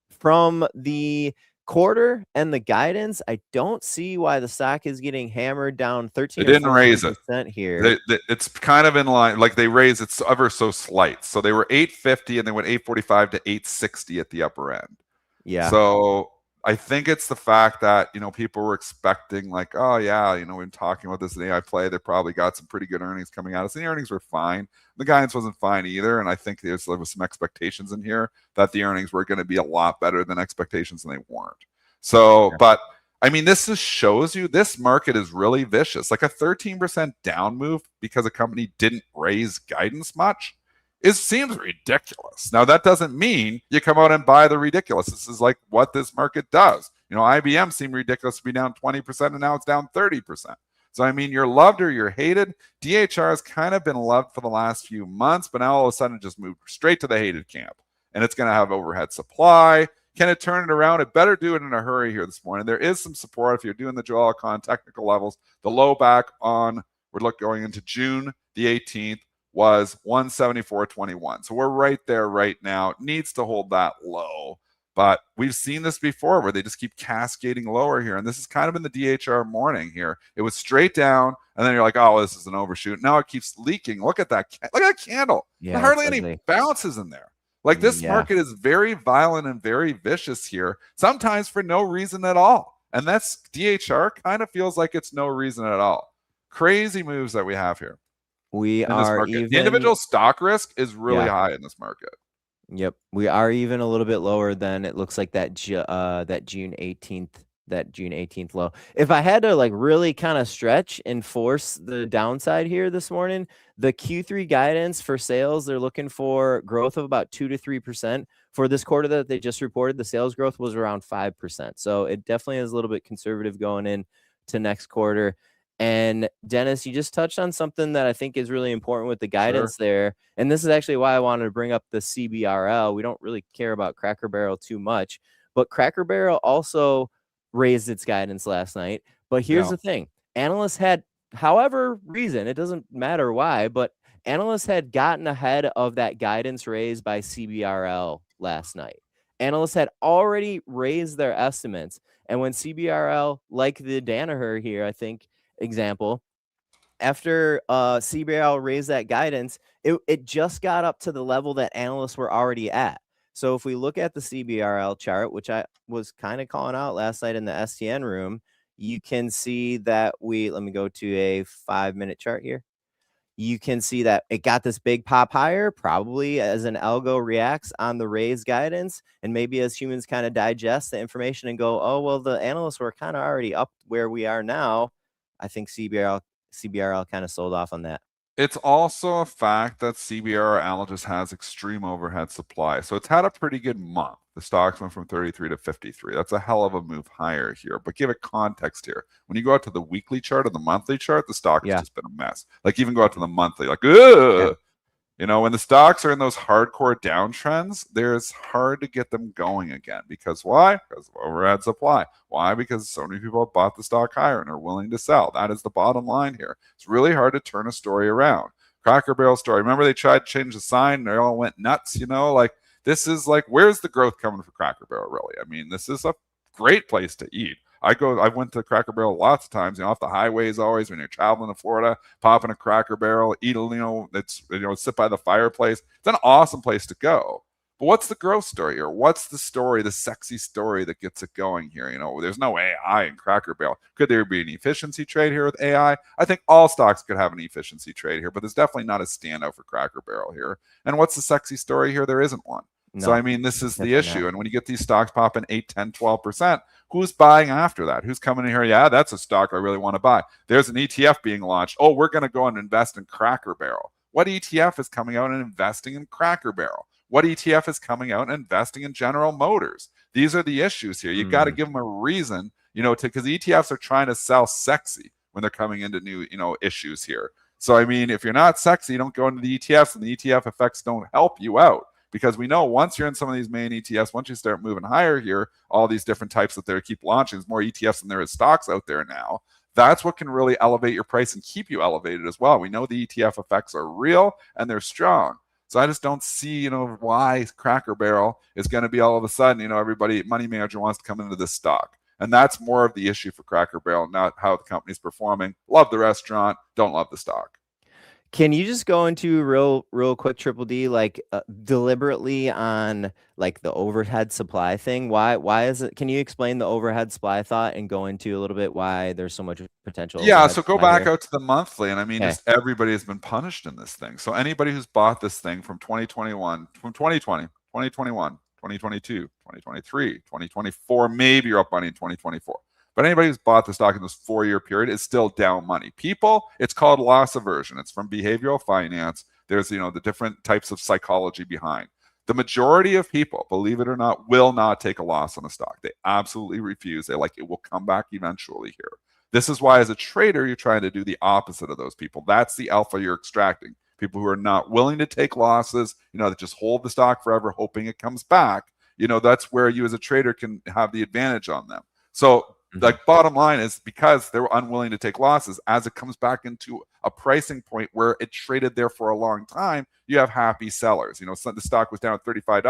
From the quarter and the guidance, I don't see why the stock is getting hammered down 13. They didn't raise it here. It's kind of in line, like they raised it ever so slight. So they were 850 and they went 845 to 860 at the upper end. Yeah. So I think it's the fact that people were expecting, like, oh yeah, we've been talking about this in AI play. They probably got some pretty good earnings coming out. So the earnings were fine. The guidance wasn't fine either, and I think there was some expectations in here that the earnings were going to be a lot better than expectations, and they weren't. So, but I mean, this just shows you this market is really vicious. Like a 13% down move because a company didn't raise guidance much. It seems ridiculous. Now, that doesn't mean you come out and buy the ridiculous. This is like what this market does. IBM seemed ridiculous to be down 20%, and now it's down 30%. So, I mean, you're loved or you're hated. DHR has kind of been loved for the last few months, but now all of a sudden it just moved straight to the hated camp. And it's going to have overhead supply. Can it turn it around? It better do it in a hurry here this morning. There is some support if you're doing the Joel Elconin technical levels. The low back on, we're going into June the 18th, was 174.21. So we're right there right now. It needs to hold that low. But we've seen this before where they just keep cascading lower here. And this is kind of in the DHR morning here. It was straight down, and then you're like, oh, this is an overshoot. Now it keeps leaking. Look at that. Look at that candle. Yeah, hardly any bounces in there. Like this market is very violent and very vicious here, sometimes for no reason at all. And that's DHR kind of feels like it's no reason at all. Crazy moves that we have here. We are even, the individual stock risk is really high in this market. Yep, we are even a little bit lower than it looks like that June 18th low. If I had to really kind of stretch and force the downside here this morning, the Q3 guidance for sales, they're looking for growth of about 2 to 3%. For this quarter that they just reported, the sales growth was around 5%. So it definitely is a little bit conservative going in to next quarter. And Dennis, you just touched on something that I think is really important with the guidance there. And this is actually why I wanted to bring up the CBRL. We don't really care about Cracker Barrel too much, but Cracker Barrel also raised its guidance last night. But here's the thing. Analysts had, however reason, it doesn't matter why, but analysts had gotten ahead of that guidance raise by CBRL last night. Analysts had already raised their estimates. And when CBRL, like the Danaher here, I think, example, after CBRL raised that guidance, it just got up to the level that analysts were already at. So if we look at the CBRL chart, which I was kind of calling out last night in the STN room, you can see that let me go to a 5-minute chart here. you can see that it got this big pop higher, probably as an algo reacts on the raised guidance. And maybe as humans kind of digest the information and go, oh, well, the analysts were kind of already up where we are now. I think CBRL kind of sold off on that. It's also a fact that CBRL just has extreme overhead supply. So it's had a pretty good month. The stocks went from 33 to 53. That's a hell of a move higher here. But give it context here. When you go out to the weekly chart or the monthly chart, the stock has just been a mess. Like even go out to the monthly, like, ugh. You know, when the stocks are in those hardcore downtrends, it's hard to get them going again. Because why? Because of overhead supply. Why? Because so many people have bought the stock higher and are willing to sell. That is the bottom line here. It's really hard to turn a story around. Cracker Barrel story. Remember they tried to change the sign and they all went nuts, you know? Like, this is like, where's the growth coming for Cracker Barrel, really? I mean, this is a great place to eat. I went to Cracker Barrel lots of times, you know, off the highways always when you're traveling to Florida, popping a Cracker Barrel, eat a, you know, sit by the fireplace. It's an awesome place to go. But what's the growth story here? What's the story, the sexy story that gets it going here? You know, there's no AI in Cracker Barrel. Could there be an efficiency trade here with AI? I think all stocks could have an efficiency trade here, but there's definitely not a standout for Cracker Barrel here. And what's the sexy story here? There isn't one. No, so, I mean, this is the issue. Not. And when you get these stocks popping 8, 10, 12%, who's buying after that? Who's coming in here? Yeah, that's a stock I really want to buy. There's an ETF being launched. Oh, we're going to go and invest in Cracker Barrel. What ETF is coming out and investing in Cracker Barrel? What ETF is coming out and investing in General Motors? These are the issues here. You got to give them a reason, you know, because ETFs are trying to sell sexy when they're coming into new, you know, issues here. So, I mean, if you're not sexy, you don't go into the ETFs, and the ETF effects don't help you out. Because we know once you're in some of these main ETFs, once you start moving higher here, all these different types that they keep launching, there's more ETFs than there is stocks out there now. That's what can really elevate your price and keep you elevated as well. We know the ETF effects are real and they're strong. So I just don't see, you know, why Cracker Barrel is going to be all of a sudden, you know, everybody, money manager wants to come into this stock. And that's more of the issue for Cracker Barrel, not how the company's performing. Love the restaurant, don't love the stock. Can you just go into real quick, Triple D, like deliberately on like the overhead supply thing? Why is it? Can you explain the overhead supply thought and go into a little bit why there's so much potential? Yeah, so go back out to the monthly, and I mean, just everybody has been punished in this thing. So anybody who's bought this thing from 2021, from 2020, 2021, 2022, 2023, 2024, maybe you're up money in 2024. But anybody who's bought the stock in this 4-year period is still down money. People, it's called loss aversion. It's from behavioral finance. There's, you know, the different types of psychology behind. The majority of people, believe it or not, will not take a loss on a stock. They absolutely refuse. They're like, it will come back eventually here. This is why as a trader, you're trying to do the opposite of those people. That's the alpha you're extracting. People who are not willing to take losses, you know, that just hold the stock forever, hoping it comes back. You know, that's where you as a trader can have the advantage on them. So, like, bottom line is because they're unwilling to take losses, as it comes back into a pricing point where it traded there for a long time, you have happy sellers. You know, so the stock was down at $35.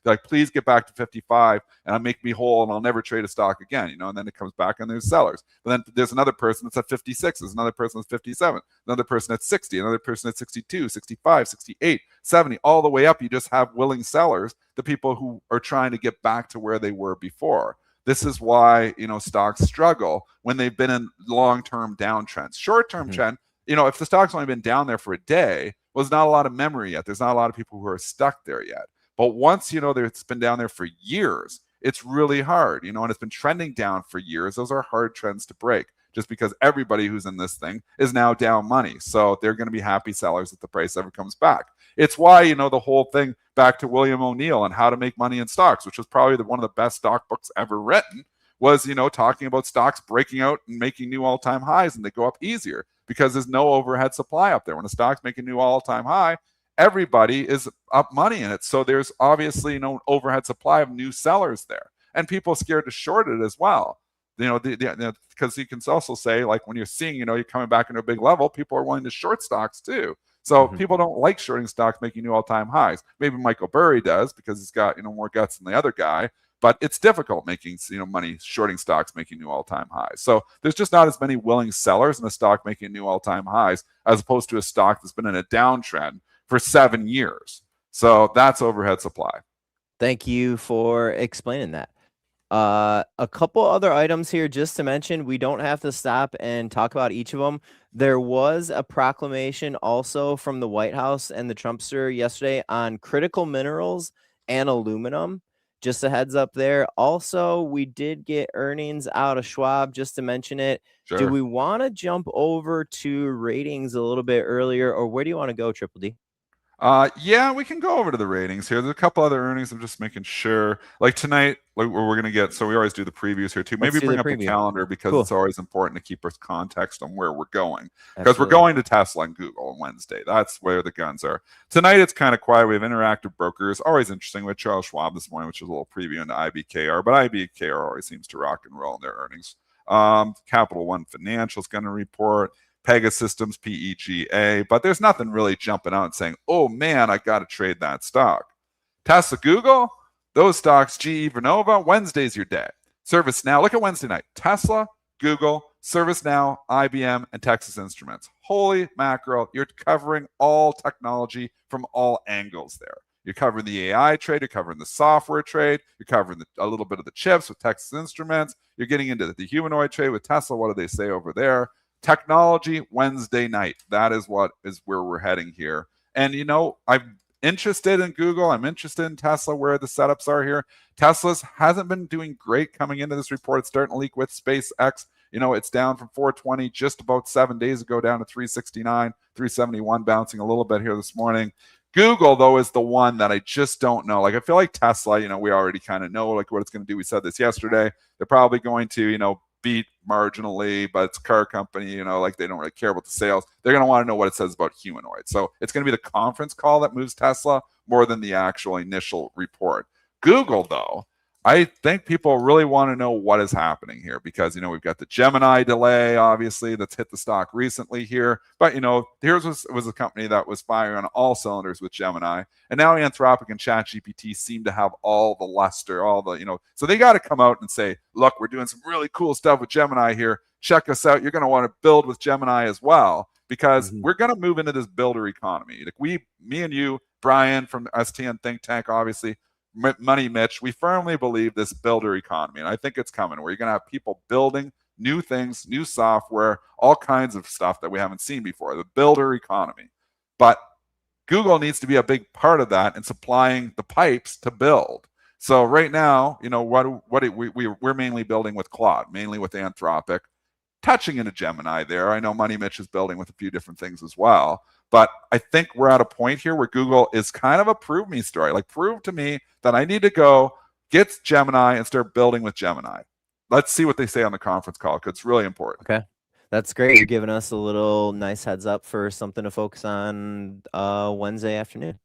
They're like, please get back to 55 and I'll make me whole and I'll never trade a stock again. You know, and then it comes back and there's sellers. But then there's another person that's at 56. There's another person that's 57. Another person at 60. Another person at 62, 65, 68, 70. All the way up, you just have willing sellers, the people who are trying to get back to where they were before. This is why, you know, stocks struggle when they've been in long-term downtrends. Short-term trend, you know, if the stock's only been down there for a day, well, there's not a lot of memory yet. There's not a lot of people who are stuck there yet. But once, you know, it's been down there for years, it's really hard, you know, and it's been trending down for years. Those are hard trends to break just because everybody who's in this thing is now down money. So they're going to be happy sellers if the price ever comes back. It's why, you know, the whole thing back to William O'Neill and How to Make Money in Stocks, which was probably one of the best stock books ever written, was, you know, talking about stocks breaking out and making new all-time highs, and they go up easier because there's no overhead supply up there. When a stock's making new all-time high, everybody is up money in it. So there's obviously, you know, overhead supply of new sellers there, and people scared to short it as well. You know, because you can also say, like, when you're seeing, you know, you're coming back into a big level, people are willing to short stocks too. So people don't like shorting stocks making new all-time highs. Maybe Michael Burry does because he's got, you know, more guts than the other guy. But it's difficult making, you know, money shorting stocks making new all-time highs. So there's just not as many willing sellers in a stock making new all-time highs as opposed to a stock that's been in a downtrend for 7 years. So that's overhead supply. Thank you for explaining that. A couple other items here just to mention. We don't have to stop and talk about each of them. There was a proclamation also from the White House and the Trumpster yesterday on critical minerals and aluminum. Just a heads up there. Also, we did get earnings out of Schwab, just to mention it. Sure. Do we want to jump over to ratings a little bit earlier, or where do you want to go, Triple D? Yeah, we can go over to the ratings here. There's a couple other earnings. I'm just making sure. Like tonight, like we're going to get, so we always do the previews here too. Maybe bring up the calendar because Cool. It's always important to keep us context on where we're going. Because we're going to Tesla and Google on Wednesday. That's where the guns are. Tonight, it's kind of quiet. We have Interactive Brokers. Always interesting. With Charles Schwab this morning, which is a little preview into IBKR. But IBKR always seems to rock and roll in their earnings. Capital One Financial is going to report. Pegasystems, PEGA, but there's nothing really jumping out and saying, oh man, I got to trade that stock. Tesla, Google, those stocks, GE, Vernova, Wednesday's your day. ServiceNow, look at Wednesday night. Tesla, Google, ServiceNow, IBM, and Texas Instruments. Holy mackerel, you're covering all technology from all angles there. You're covering the AI trade, you're covering the software trade, you're covering a little bit of the chips with Texas Instruments, you're getting into the humanoid trade with Tesla. What do they say over there? Technology Wednesday night. That is what is where we're heading here. And I'm interested in Google. I'm interested in Tesla, where the setups are here. Tesla's hasn't been doing great coming into this report. It's starting to leak with SpaceX. It's down from 420 just about 7 days ago down to 369, 371, bouncing a little bit here this morning. Google, though, is the one that I just don't know. Like, I feel like Tesla, we already kind of know like what it's going to do. We said this yesterday. They're probably going to, beat marginally, but it's a car company, like they don't really care about the sales. They're going to want to know what it says about humanoids. So it's going to be the conference call that moves Tesla more than the actual initial report. Google, though, I think people really want to know what is happening here because, we've got the Gemini delay, obviously, that's hit the stock recently here. But, here's was a company that was firing on all cylinders with Gemini. And now Anthropic and ChatGPT seem to have all the luster, so they got to come out and say, look, we're doing some really cool stuff with Gemini here. Check us out. You're going to want to build with Gemini as well because we're going to move into this builder economy. Like me and you, Brian from STN Think Tank, obviously, Money Mitch, we firmly believe this builder economy, and I think it's coming where you're going to have people building new things, new software, all kinds of stuff that we haven't seen before, the builder economy. But Google needs to be a big part of that and supplying the pipes to build. So right now, we're mainly building with Claude, mainly with Anthropic, touching into Gemini there. I know Money Mitch is building with a few different things as well. But I think we're at a point here where Google is kind of a prove me story. Like, prove to me that I need to go get Gemini and start building with Gemini. Let's see what they say on the conference call because it's really important. Okay. That's great. You're giving us a little nice heads up for something to focus on Wednesday afternoon.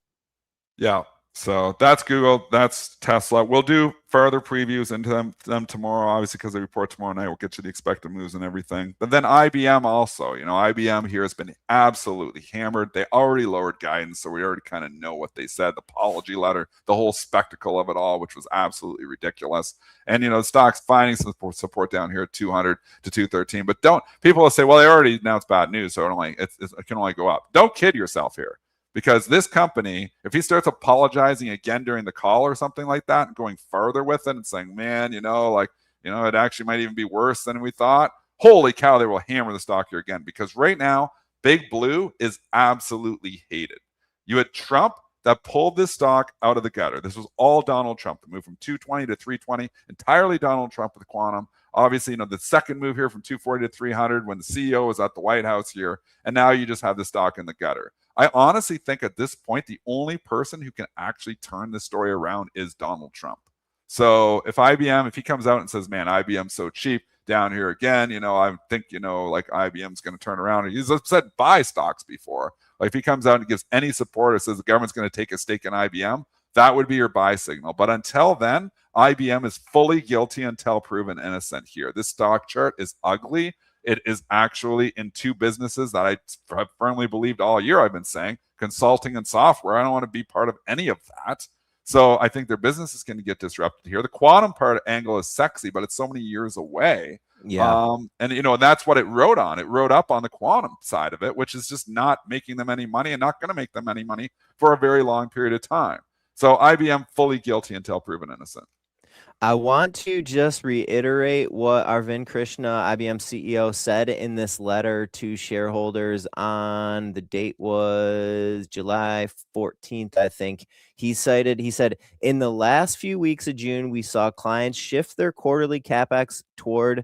Yeah. So that's Google, that's Tesla. We'll do further previews into them tomorrow, obviously, because they report tomorrow night. We'll get you the expected moves and everything. But then IBM also, IBM here has been absolutely hammered. They already lowered guidance, so we already kind of know what they said. The apology letter, the whole spectacle of it all, which was absolutely ridiculous. And, the stock's finding some support down here at 200 to 213. But people will say, well, they already announced bad news, so it can only go up. Don't kid yourself here. Because this company, if he starts apologizing again during the call or something like that and going further with it and saying, man, it actually might even be worse than we thought, holy cow, they will hammer the stock here again. Because right now, Big Blue is absolutely hated. You had Trump that pulled this stock out of the gutter. This was all Donald Trump. The move from 220 to 320, entirely Donald Trump with quantum. Obviously, the second move here from 240 to 300 when the CEO was at the White House here. And now you just have the stock in the gutter. I honestly think at this point, the only person who can actually turn this story around is Donald Trump. So if he comes out and says, man, IBM's so cheap down here again, I think, like IBM's going to turn around. He's said buy stocks before. Like if he comes out and gives any support or says the government's going to take a stake in IBM, that would be your buy signal. But until then, IBM is fully guilty until proven innocent here. This stock chart is ugly. It is actually in two businesses that I have firmly believed all year I've been saying, consulting and software. I don't want to be part of any of that. So I think their business is going to get disrupted here. The quantum part angle is sexy, but it's so many years away. Yeah. And that's what it rode on. It rode up on the quantum side of it, which is just not making them any money and not going to make them any money for a very long period of time. So IBM fully guilty until proven innocent. I want to just reiterate what Arvind Krishna, IBM CEO, said in this letter to shareholders on the date was July 14th, I think. He said, in the last few weeks of June, we saw clients shift their quarterly CapEx toward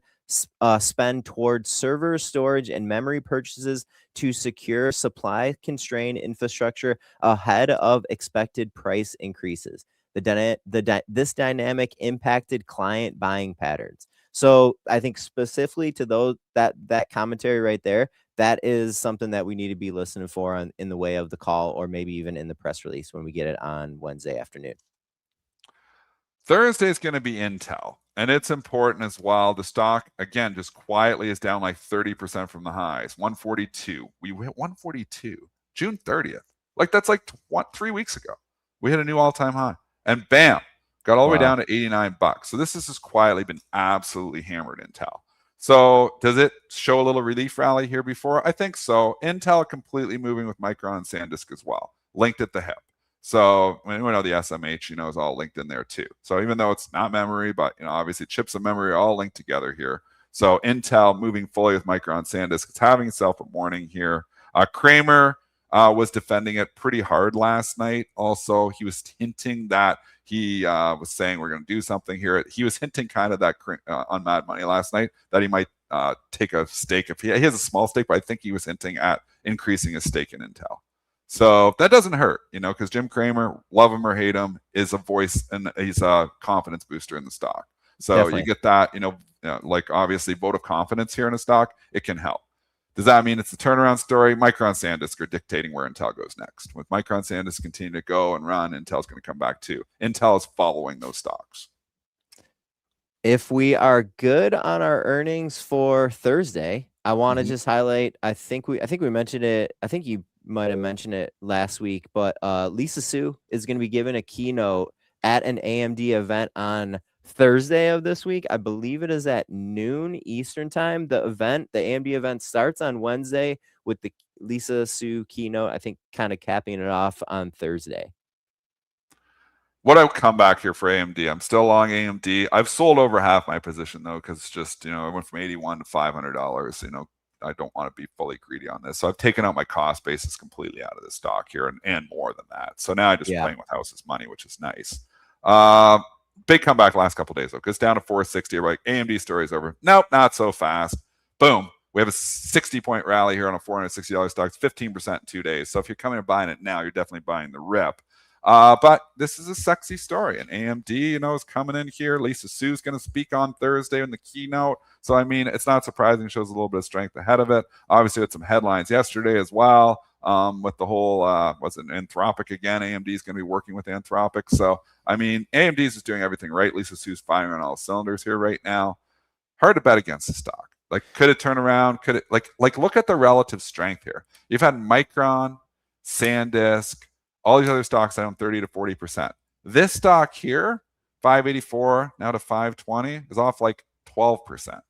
spend towards server storage and memory purchases to secure supply constrained infrastructure ahead of expected price increases. This dynamic impacted client buying patterns. So I think specifically to those that commentary right there, that is something that we need to be listening for in the way of the call, or maybe even in the press release when we get it on Wednesday afternoon. Thursday is going to be Intel, and it's important as well. The stock, again, just quietly is down like 30% from the highs, 142. We hit 142 June 30th. Like that's like 3 weeks ago. We hit a new all-time high, and bam, got all the way down to $89. So this has just quietly been absolutely hammered, Intel. So does it show a little relief rally here before? I think so. Intel completely moving with Micron and SanDisk as well, linked at the hip. So we know the SMH, is all linked in there too. So even though it's not memory, but obviously chips and memory are all linked together here. So Intel moving fully with Micron SanDisk. It's having itself a morning here. Kramer was defending it pretty hard last night. Also, he was hinting that he was saying we're going to do something here. He was hinting kind of that on Mad Money last night that he might take a stake. If he has a small stake, but I think he was hinting at increasing his stake in Intel. So that doesn't hurt, because Jim Cramer, love him or hate him, is a voice and he's a confidence booster in the stock. So definitely. You get that, like obviously vote of confidence here in a stock, it can help. Does that mean it's a turnaround story? Micron SanDisk are dictating where Intel goes next. With Micron SanDisk continue to go and run, Intel's going to come back too. Intel is following those stocks. If we are good on our earnings for Thursday, I want to just highlight, I think we mentioned it. I think you might have mentioned it last week, but Lisa Su is going to be giving a keynote at an AMD event on Thursday of this week. I believe it is at noon Eastern time. The AMD event starts on Wednesday with the Lisa Su keynote, I think kind of capping it off on Thursday. What I would come back here for AMD, I'm still long AMD. I've sold over half my position though, because it's just, I went from $81 to $500. I don't want to be fully greedy on this. So I've taken out my cost basis completely out of the stock here and more than that. So now I'm just playing with house's money, which is nice. Big comeback last couple of days though. Goes down to 460. We're like, AMD story's over. Nope, not so fast. Boom. We have a 60-point rally here on a $460 stock. It's 15% in 2 days. So if you're coming and buying it now, you're definitely buying the rip. But this is a sexy story, and AMD, is coming in here. Lisa Su's going to speak on Thursday in the keynote. So, it's not surprising. It shows a little bit of strength ahead of it. Obviously, with some headlines yesterday as well, with the whole, was it Anthropic again? AMD is going to be working with Anthropic. So, AMD is just doing everything right. Lisa Su's firing on all cylinders here right now. Hard to bet against the stock. Like, could it turn around? Could it, like look at the relative strength here. You've had Micron, SanDisk, all these other stocks down 30 to 40%. This stock here, 584 now to 520, is off like 12%.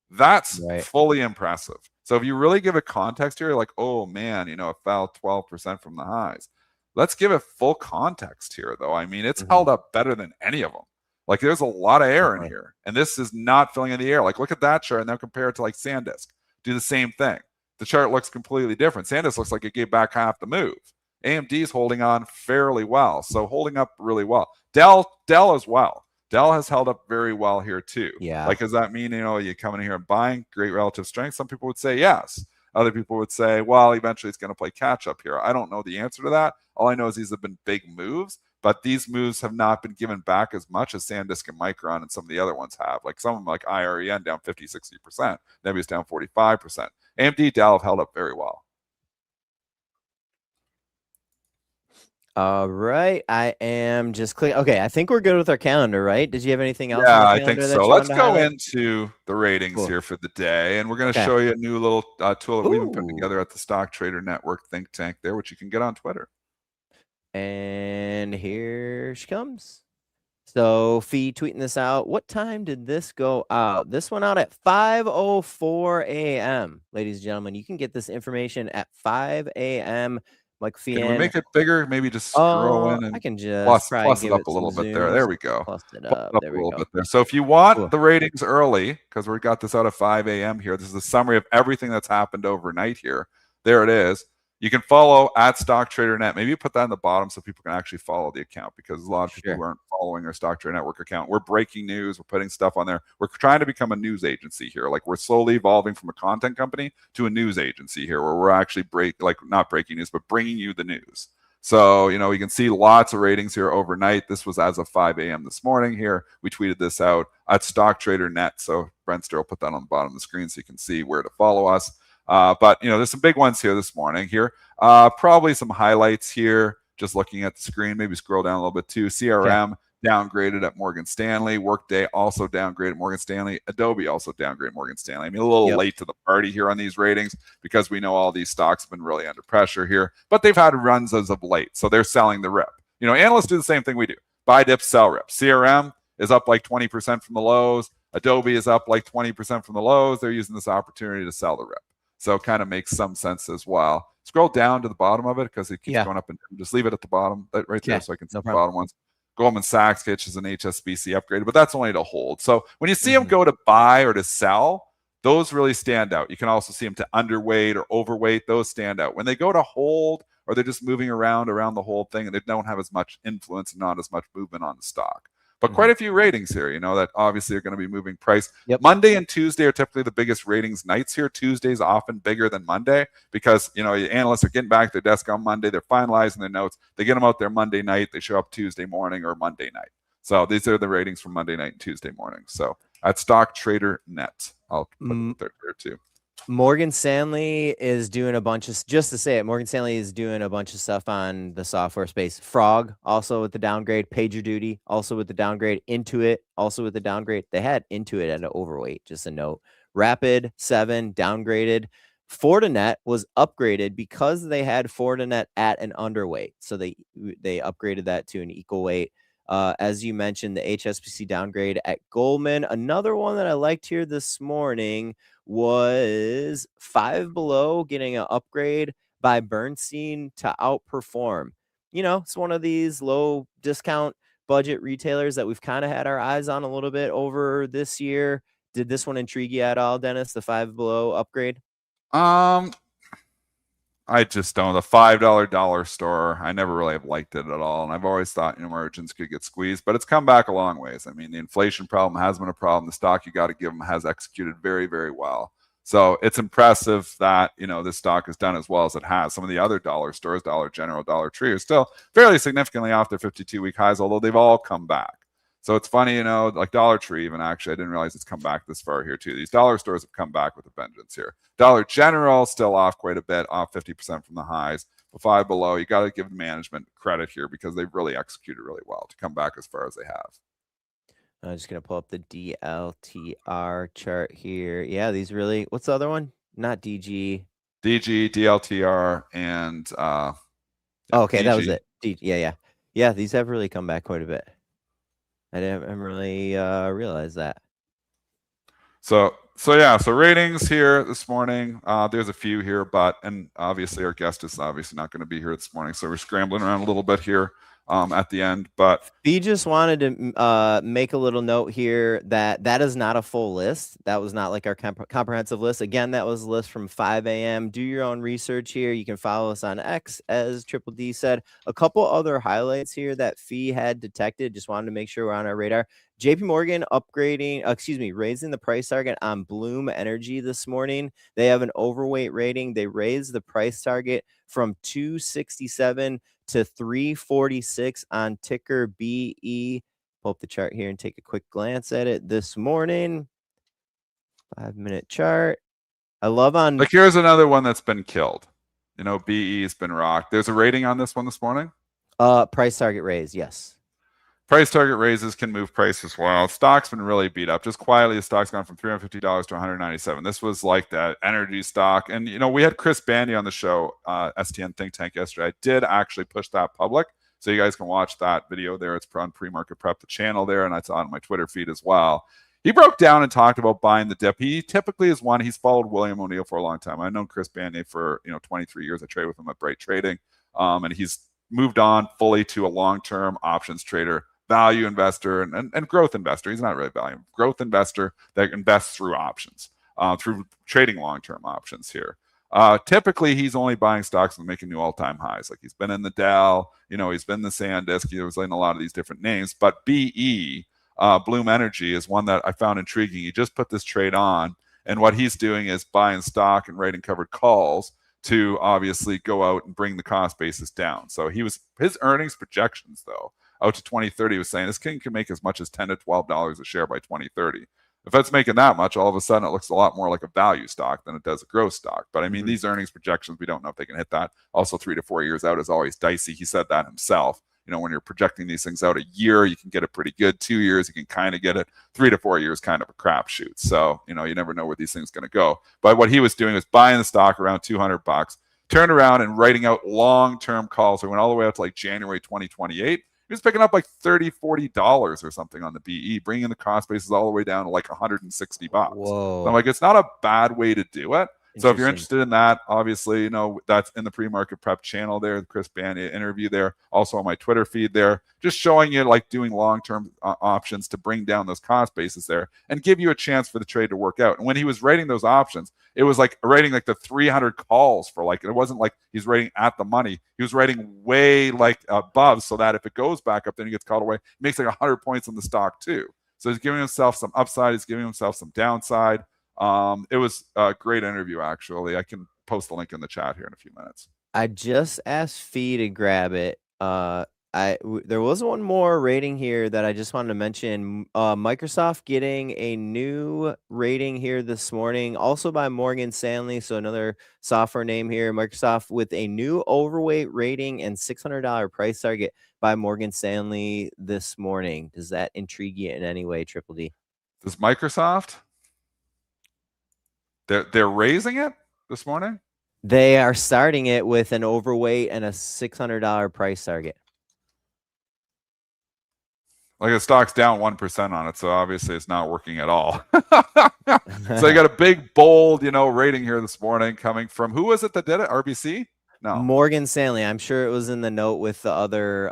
That's fully impressive. So if you really give it context here, like, oh man, it fell 12% from the highs. Let's give it full context here, though. It's held up better than any of them. Like, there's a lot of air in here, and this is not filling in the air. Like, look at that chart and now compare it to like SanDisk. Do the same thing. The chart looks completely different. SanDisk looks like it gave back half the move. AMD is holding on fairly well, so holding up really well. Dell as well. Dell has held up very well here too. Yeah. Like, does that mean you come in here and buying great relative strength? Some people would say yes. Other people would say, well, eventually it's going to play catch up here. I don't know the answer to that. All I know is these have been big moves, but these moves have not been given back as much as SanDisk and Micron and some of the other ones have. Like some of them, like IREN down 50, 60%. Nebius down 45%. AMD, Dell have held up very well. All right, I am just clicking. Okay, I think we're good with our calendar, right? Did you have anything else? Yeah, I think so. Let's go into the ratings here for the day, and we're going to show you a new little tool that we've been putting together at the Stock Trader Network think tank there, which you can get on Twitter. And here she comes. So, Fee tweeting this out. What time did this go out? This went out at 5:04 a.m. Ladies and gentlemen, you can get this information at 5 a.m. Mike Can we Fian. make it bigger? Maybe just scroll in I and can just probably plus it give up it a some little bit there. zooms. There we go. Plus it Plus up. it up There a we little go. bit there. So if you want Cool. the ratings early, because we got this out at 5 a.m. here, this is a summary of everything that's happened overnight here. There it is. You can follow at Stock Trader Net. Maybe you put that in the bottom so people can actually follow the account, because a lot of people who aren't following our Stock Trader Network account, we're breaking news, we're putting stuff on there. We're trying to become a news agency here. Like, we're slowly evolving from a content company to a news agency here, where we're actually not breaking news, but bringing you the news. So, you can see lots of ratings here overnight. This was as of 5 a.m. this morning here. We tweeted this out at Stock Trader Net. So Brent Ster will put that on the bottom of the screen so you can see where to follow us. But there's some big ones here this morning here. Probably some highlights here, just looking at the screen. Maybe scroll down a little bit too. CRM downgraded at Morgan Stanley. Workday also downgraded Morgan Stanley. Adobe also downgraded Morgan Stanley. I mean, a little late to the party here on these ratings, because we know all these stocks have been really under pressure here, but they've had runs as of late, so they're selling the rip. Analysts do the same thing we do. Buy dips, sell rips. CRM is up like 20% from the lows. Adobe is up like 20% from the lows. They're using this opportunity to sell the rip. So it kind of makes some sense as well. Scroll down to the bottom of it, because it keeps going up and down. Just leave it at the bottom right there, so I can see the bottom ones. Goldman Sachs is an HSBC upgrade, but that's only to hold. So when you see them go to buy or to sell, those really stand out. You can also see them to underweight or overweight. Those stand out. When they go to hold, or they're just moving around the whole thing, and they don't have as much influence and not as much movement on the stock. But quite a few ratings here, that obviously are going to be moving price. Monday and Tuesday are typically the biggest ratings nights here. Tuesday's often bigger than Monday, because, analysts are getting back to their desk on Monday. They're finalizing their notes. They get them out there Monday night. They show up Tuesday morning or Monday night. So these are the ratings from Monday night and Tuesday morning. So at Stock Trader Net, I'll put it there too. Morgan Stanley is doing a bunch of, just to say it, Morgan Stanley is doing a bunch of stuff on the software space. Frog, also with the downgrade. PagerDuty, also with the downgrade. Intuit, also with the downgrade. They had Intuit at an overweight, just a note. Rapid7, downgraded. Fortinet was upgraded because they had Fortinet at an underweight. So they upgraded that to an equal weight. As you mentioned, the HSBC downgrade at Goldman. Another one that I liked here this morning was Five Below getting an upgrade by Bernstein to outperform. It's one of these low discount budget retailers that we've kind of had our eyes on a little bit over this year. Did this one intrigue you at all, Dennis, the Five Below upgrade? I just don't. The $5 dollar store, I never really have liked it at all. And I've always thought, margins could get squeezed, but it's come back a long ways. I mean, the inflation problem has been a problem. The stock, you got to give them, has executed very, very well. So it's impressive that, this stock has done as well as it has. Some of the other dollar stores, Dollar General, Dollar Tree, are still fairly significantly off their 52-week highs, although they've all come back. So it's funny, like Dollar Tree, even actually, I didn't realize it's come back this far here too. These dollar stores have come back with a vengeance here. Dollar General still off quite a bit, off 50% from the highs. But Five Below, you got to give management credit here, because they've really executed really well to come back as far as they have. I'm just going to pull up the DLTR chart here. Yeah, these really, what's the other one? Not DG. DG, DLTR, and okay, DG. That was it. Yeah, these have really come back quite a bit. I didn't really realize that. So ratings here this morning. There's a few here, and obviously our guest is obviously not going to be here this morning, so we're scrambling around a little bit here at the end. But he just wanted to make a little note here that is not a full list. That was not like our comprehensive list. Again, that was a list from 5 a.m. Do your own research here. You can follow us on X, as Triple D said. A couple other highlights here that Fee had detected. Just wanted to make sure we're on our radar. JP Morgan raising the price target on Bloom Energy this morning. They have an overweight rating. They raised the price target from 267 to 346 on ticker BE. Pull up the chart here and take a quick glance at it this morning. 5-minute chart. I love on. Like, here's another one that's been killed. BE has been rocked. There's a rating on this one this morning. Price target raise, yes. Price target raises can move price as well. Stock's been really beat up. Just quietly, the stock's gone from $350 to $197. This was like that energy stock. And, we had Chris Bandy on the show, STN Think Tank, yesterday. I did actually push that public, so you guys can watch that video there. It's on PreMarket Prep, the channel there, and it's on my Twitter feed as well. He broke down and talked about buying the dip. He typically is one. He's followed William O'Neill for a long time. I've known Chris Bandy for 23 years. I trade with him at Bright Trading. and he's moved on fully to a long-term options trader, value investor, and growth investor. He's not really value, growth investor that invests through options, through trading long-term options here. Typically, he's only buying stocks and making new all-time highs. Like he's been in the Dow, he's been in the SanDisk. He was in a lot of these different names. But BE, Bloom Energy, is one that I found intriguing. He just put this trade on, and what he's doing is buying stock and writing covered calls to obviously go out and bring the cost basis down. So his earnings projections, though, out to 2030, was saying this king can make as much as $10 to $12 a share by 2030. If it's making that much, all of a sudden it looks a lot more like a value stock than it does a growth stock. But I mean, these earnings projections, we don't know if they can hit that. Also, 3 to 4 years out is always dicey. He said that himself. When you're projecting these things out a year, you can get it pretty good. 2 years, you can kind of get it. 3 to 4 years, kind of a crapshoot. So, you never know where these things are going to go. But what he was doing was buying the stock around $200, turned around and writing out long-term calls. So he went all the way out to like January 2028. He was picking up like $30, $40 or something on the BE, bringing the cost basis all the way down to like $160. Whoa. So I'm like, it's not a bad way to do it. So if you're interested in that, obviously, that's in the pre-market prep channel there, the Chris Bania interview there, also on my Twitter feed there, just showing you like doing long-term options to bring down those cost bases there and give you a chance for the trade to work out. And when he was writing those options, it was like writing like the 300 calls for like, it wasn't like he's writing at the money. He was writing way like above, so that if it goes back up, then he gets called away. He makes like 100 points on the stock too. So he's giving himself some upside. He's giving himself some downside. It was a great interview, actually. I can post the link in the chat here in a few minutes. I just asked Fee to grab it. There was one more rating here that I just wanted to mention. Microsoft getting a new rating here this morning, also by Morgan Stanley. So another software name here, Microsoft, with a new overweight rating and $600 price target by Morgan Stanley this morning. Does that intrigue you in any way, Triple D? Does Microsoft? They're raising it this morning? They are starting it with an overweight and a $600 price target. Like the stock's down 1% on it, so obviously it's not working at all. So you got a big, bold, rating here this morning coming from, who was it that did it? RBC? No. Morgan Stanley. I'm sure it was in the note with the other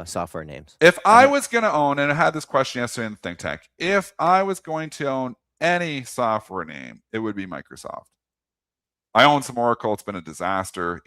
software names. If I was going to own, and I had this question yesterday in the think tank, if I was going to own any software name, it would be Microsoft. I own some Oracle. It's been a disaster.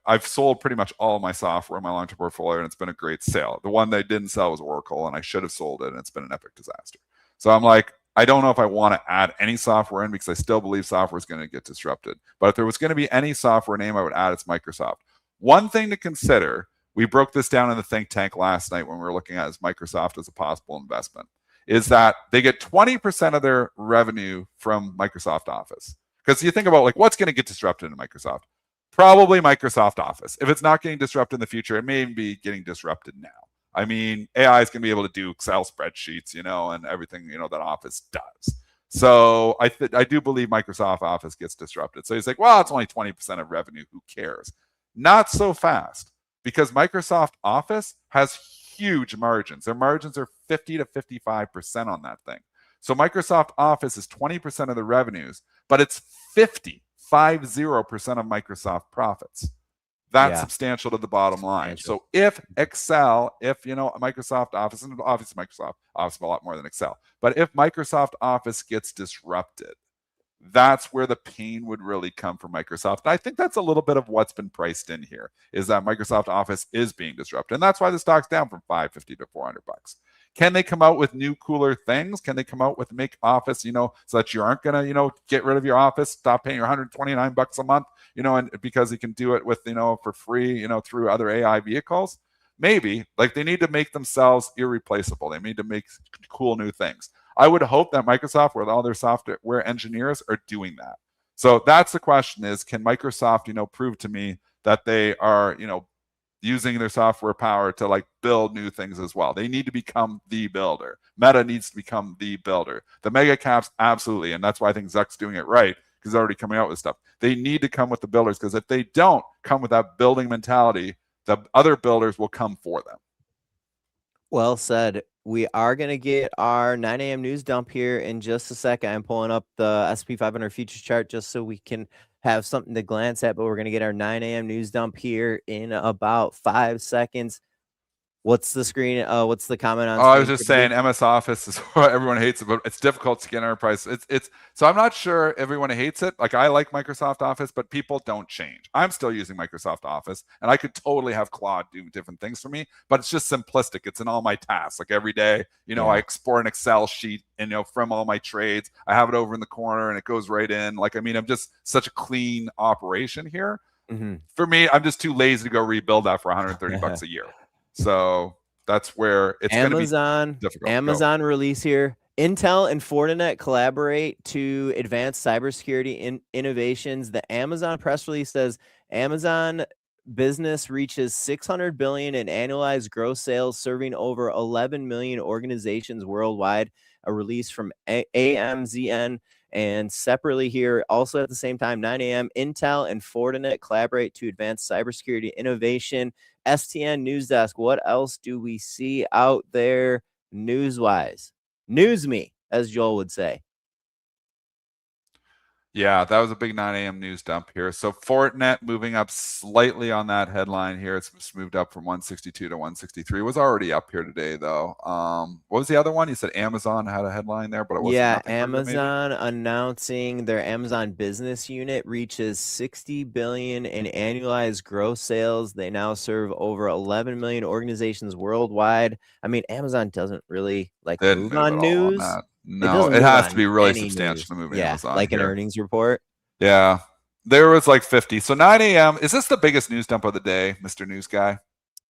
I've sold pretty much all of my software in my long-term portfolio, and it's been a great sale. The one they didn't sell was Oracle, and I should have sold it, and it's been an epic disaster. So I'm like, I don't know if I want to add any software in because I still believe software is going to get disrupted. But if there was going to be any software name I would add, it's Microsoft. One thing to consider, we broke this down in the think tank last night when we were looking at Microsoft as a possible investment, is that they get 20% of their revenue from Microsoft Office. Because you think about like what's going to get disrupted in Microsoft? Probably Microsoft Office. If it's not getting disrupted in the future, it may be getting disrupted now. I mean, AI is going to be able to do Excel spreadsheets, and everything, that Office does. So I do believe Microsoft Office gets disrupted. So he's like, well, it's only 20% of revenue. Who cares? Not so fast, because Microsoft Office has huge margins. Their margins are 50 to 55% on that thing. So Microsoft Office is 20% of the revenues, but it's 50% of Microsoft profits. That's substantial to the bottom line. So if Excel, Microsoft Office, and obviously Microsoft Office is a lot more than Excel, but if Microsoft Office gets disrupted, that's where the pain would really come for Microsoft. And I think that's a little bit of what's been priced in here, is that Microsoft Office is being disrupted. And that's why the stock's down from $550 to $400. Can they come out with new, cooler things? Can they come out with make Office, so that you aren't going to, get rid of your Office, stop paying your $129 a month, and because you can do it with, for free, through other AI vehicles? Maybe. Like, they need to make themselves irreplaceable. They need to make cool new things. I would hope that Microsoft, with all their software engineers, are doing that. So that's the question: is can Microsoft, prove to me that they are, using their software power to like build new things as well? They need to become the builder. Meta needs to become the builder. The mega caps, absolutely, and that's why I think Zuck's doing it right, because they're already coming out with stuff. They need to come with the builders, because if they don't come with that building mentality, the other builders will come for them. Well said. We are going to get our 9 a.m. news dump here in just a second. I'm pulling up the S&P 500 futures chart just so we can have something to glance at, but we're going to get our 9 a.m. news dump here in about 5 seconds. What's the screen? What's the comment on? Oh, I was screen, just saying, MS Office is what everyone hates it, but it's difficult to get enterprise. It's so I'm not sure everyone hates it. Like I like Microsoft Office, but people don't change. I'm still using Microsoft Office, and I could totally have Claude do different things for me, but it's just simplistic. It's in all my tasks. Like every day, I export an Excel sheet and from all my trades. I have it over in the corner and it goes right in. Like, I mean, I'm just such a clean operation here. For me, I'm just too lazy to go rebuild that for $130 a year. So that's where it's going to be difficult. Amazon release here. Intel and Fortinet collaborate to advance cybersecurity innovations. The Amazon press release says Amazon business reaches $600 billion in annualized gross sales, serving over 11 million organizations worldwide. A release from AMZN. And separately here, also at the same time, 9 a.m., Intel and Fortinet collaborate to advance cybersecurity innovation. STN News Desk, what else do we see out there news-wise? News me, as Joel would say. Yeah, that was a big 9 a.m. news dump here. So Fortinet moving up slightly on that headline here. It's just moved up from 162 to 163. It was already up here today, though. What was the other one? You said Amazon had a headline there, but it wasn't. Yeah, Amazon announcing their Amazon business unit reaches $60 billion in annualized gross sales. They now serve over 11 million organizations worldwide. I mean, Amazon doesn't really move on news. No, it has to be really substantial to move Amazon. Like an earnings report. Yeah, there was like 50. So 9 a.m. Is this the biggest news dump of the day, Mr. News Guy?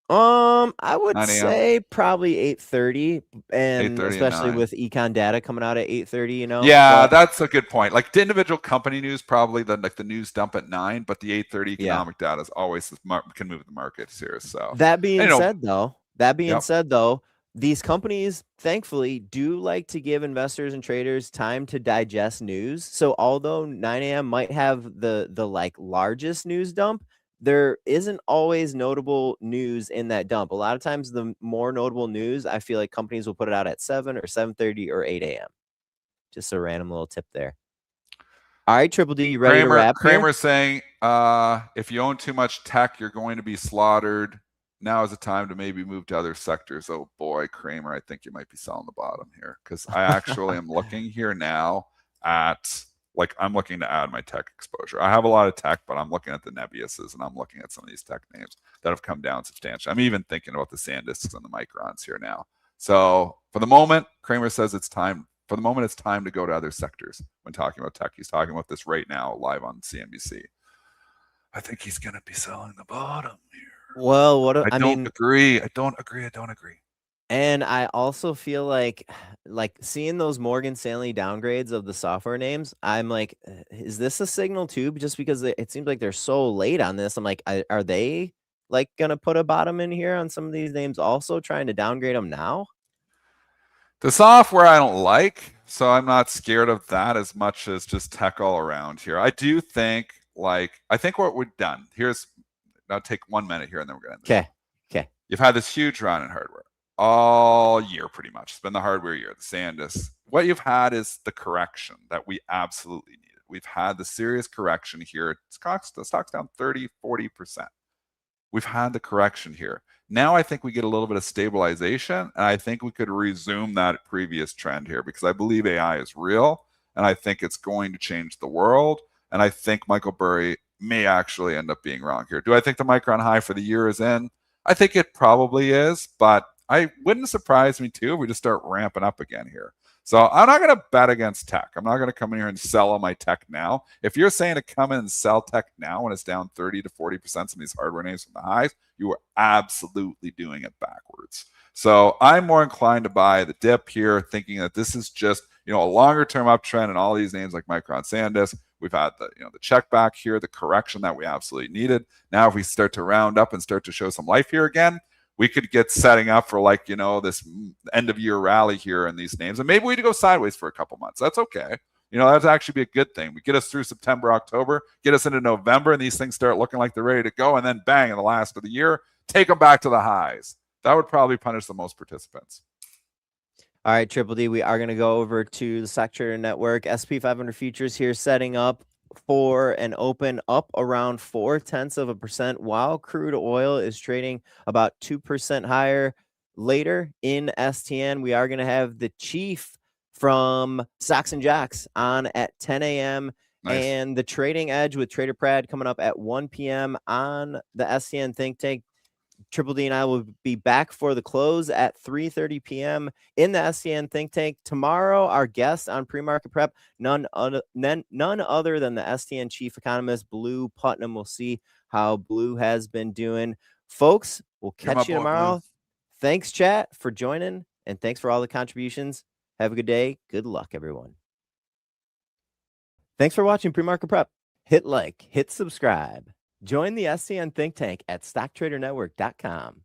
I would say probably 8:30, and 8:30 especially with econ data coming out at 8:30. Yeah, that's a good point. Like the individual company news, probably the news dump at 9, but the 8:30 economic data is always can move the markets here. So that being said, though. These companies, thankfully, do like to give investors and traders time to digest news. So although 9 a.m. might have the largest news dump, there isn't always notable news in that dump. A lot of times, the more notable news, I feel like companies will put it out at 7 or 7:30 or 8 a.m. Just a random little tip there. All right, Triple D, you ready to wrap? Kramer's saying, if you own too much tech, you're going to be slaughtered. Now is the time to maybe move to other sectors. Oh boy, Kramer, I think you might be selling the bottom here, because I actually am looking here now at, I'm looking to add my tech exposure. I have a lot of tech, but I'm looking at the Nebiuses and I'm looking at some of these tech names that have come down substantially. I'm even thinking about the Sandisks and the Microns here now. So for the moment, Kramer says it's time. For the moment, it's time to go to other sectors when talking about tech. He's talking about this right now live on CNBC. I think he's going to be selling the bottom here. Well, I don't agree. I don't agree. And I also feel like seeing those Morgan Stanley downgrades of the software names, I'm like, is this a signal too? Just because it seems like they're so late on this. I'm like, are they going to put a bottom in here on some of these names also, trying to downgrade them now? The software I don't like, so I'm not scared of that as much as just tech all around here. I do think, I think what we've done, I'll take 1 minute here and then we're going to end this. Okay. You've had this huge run in hardware all year, pretty much. It's been the hardware year, the SanDisk. What you've had is the correction that we absolutely needed. We've had the serious correction here. The stock's down 30, 40%. We've had the correction here. Now I think we get a little bit of stabilization, and I think we could resume that previous trend here, because I believe AI is real, and I think it's going to change the world, and I think Michael Burry may actually end up being wrong here. Do I think the Micron high for the year is in? I think it probably is, but I wouldn't surprise me too if we just start ramping up again here. So I'm not going to bet against tech. I'm not going to come in here and sell all my tech now. If you're saying to come in and sell tech now when it's down 30 to 40%, some of these hardware names from the highs, you are absolutely doing it backwards. So I'm more inclined to buy the dip here, thinking that this is just a longer term uptrend, and all these names like Micron, SanDisk. We've had the check back here, the correction that we absolutely needed. Now if we start to round up and start to show some life here again, we could get setting up for this end of year rally here in these names. And maybe we'd go sideways for a couple months. That's okay. That's actually be a good thing. We get us through September, October, get us into November, and these things start looking like they're ready to go. And then bang, in the last of the year, take them back to the highs. That would probably punish the most participants. All right, Triple D, we are going to go over to the Stock Trader Network. SP 500 futures here setting up for an open up around 0.4%, while crude oil is trading about 2% higher. Later in STN, we are going to have the chief from Stocks and Jocks on at 10 a.m. Nice. And the Trading Edge with Trader Prad coming up at 1 p.m. on the STN Think Tank. Triple D and I will be back for the close at 3:30 p.m. in the SCN Think Tank. Tomorrow, our guest on Pre-Market Prep, none other than the STN chief economist, Blue Putnam. We'll see how Blue has been doing. Folks, we'll catch you tomorrow. Blue. Thanks, chat, for joining, and thanks for all the contributions. Have a good day. Good luck, everyone. Thanks for watching Pre-Market Prep. Hit like, hit subscribe. Join the SCN Think Tank at StockTraderNetwork.com.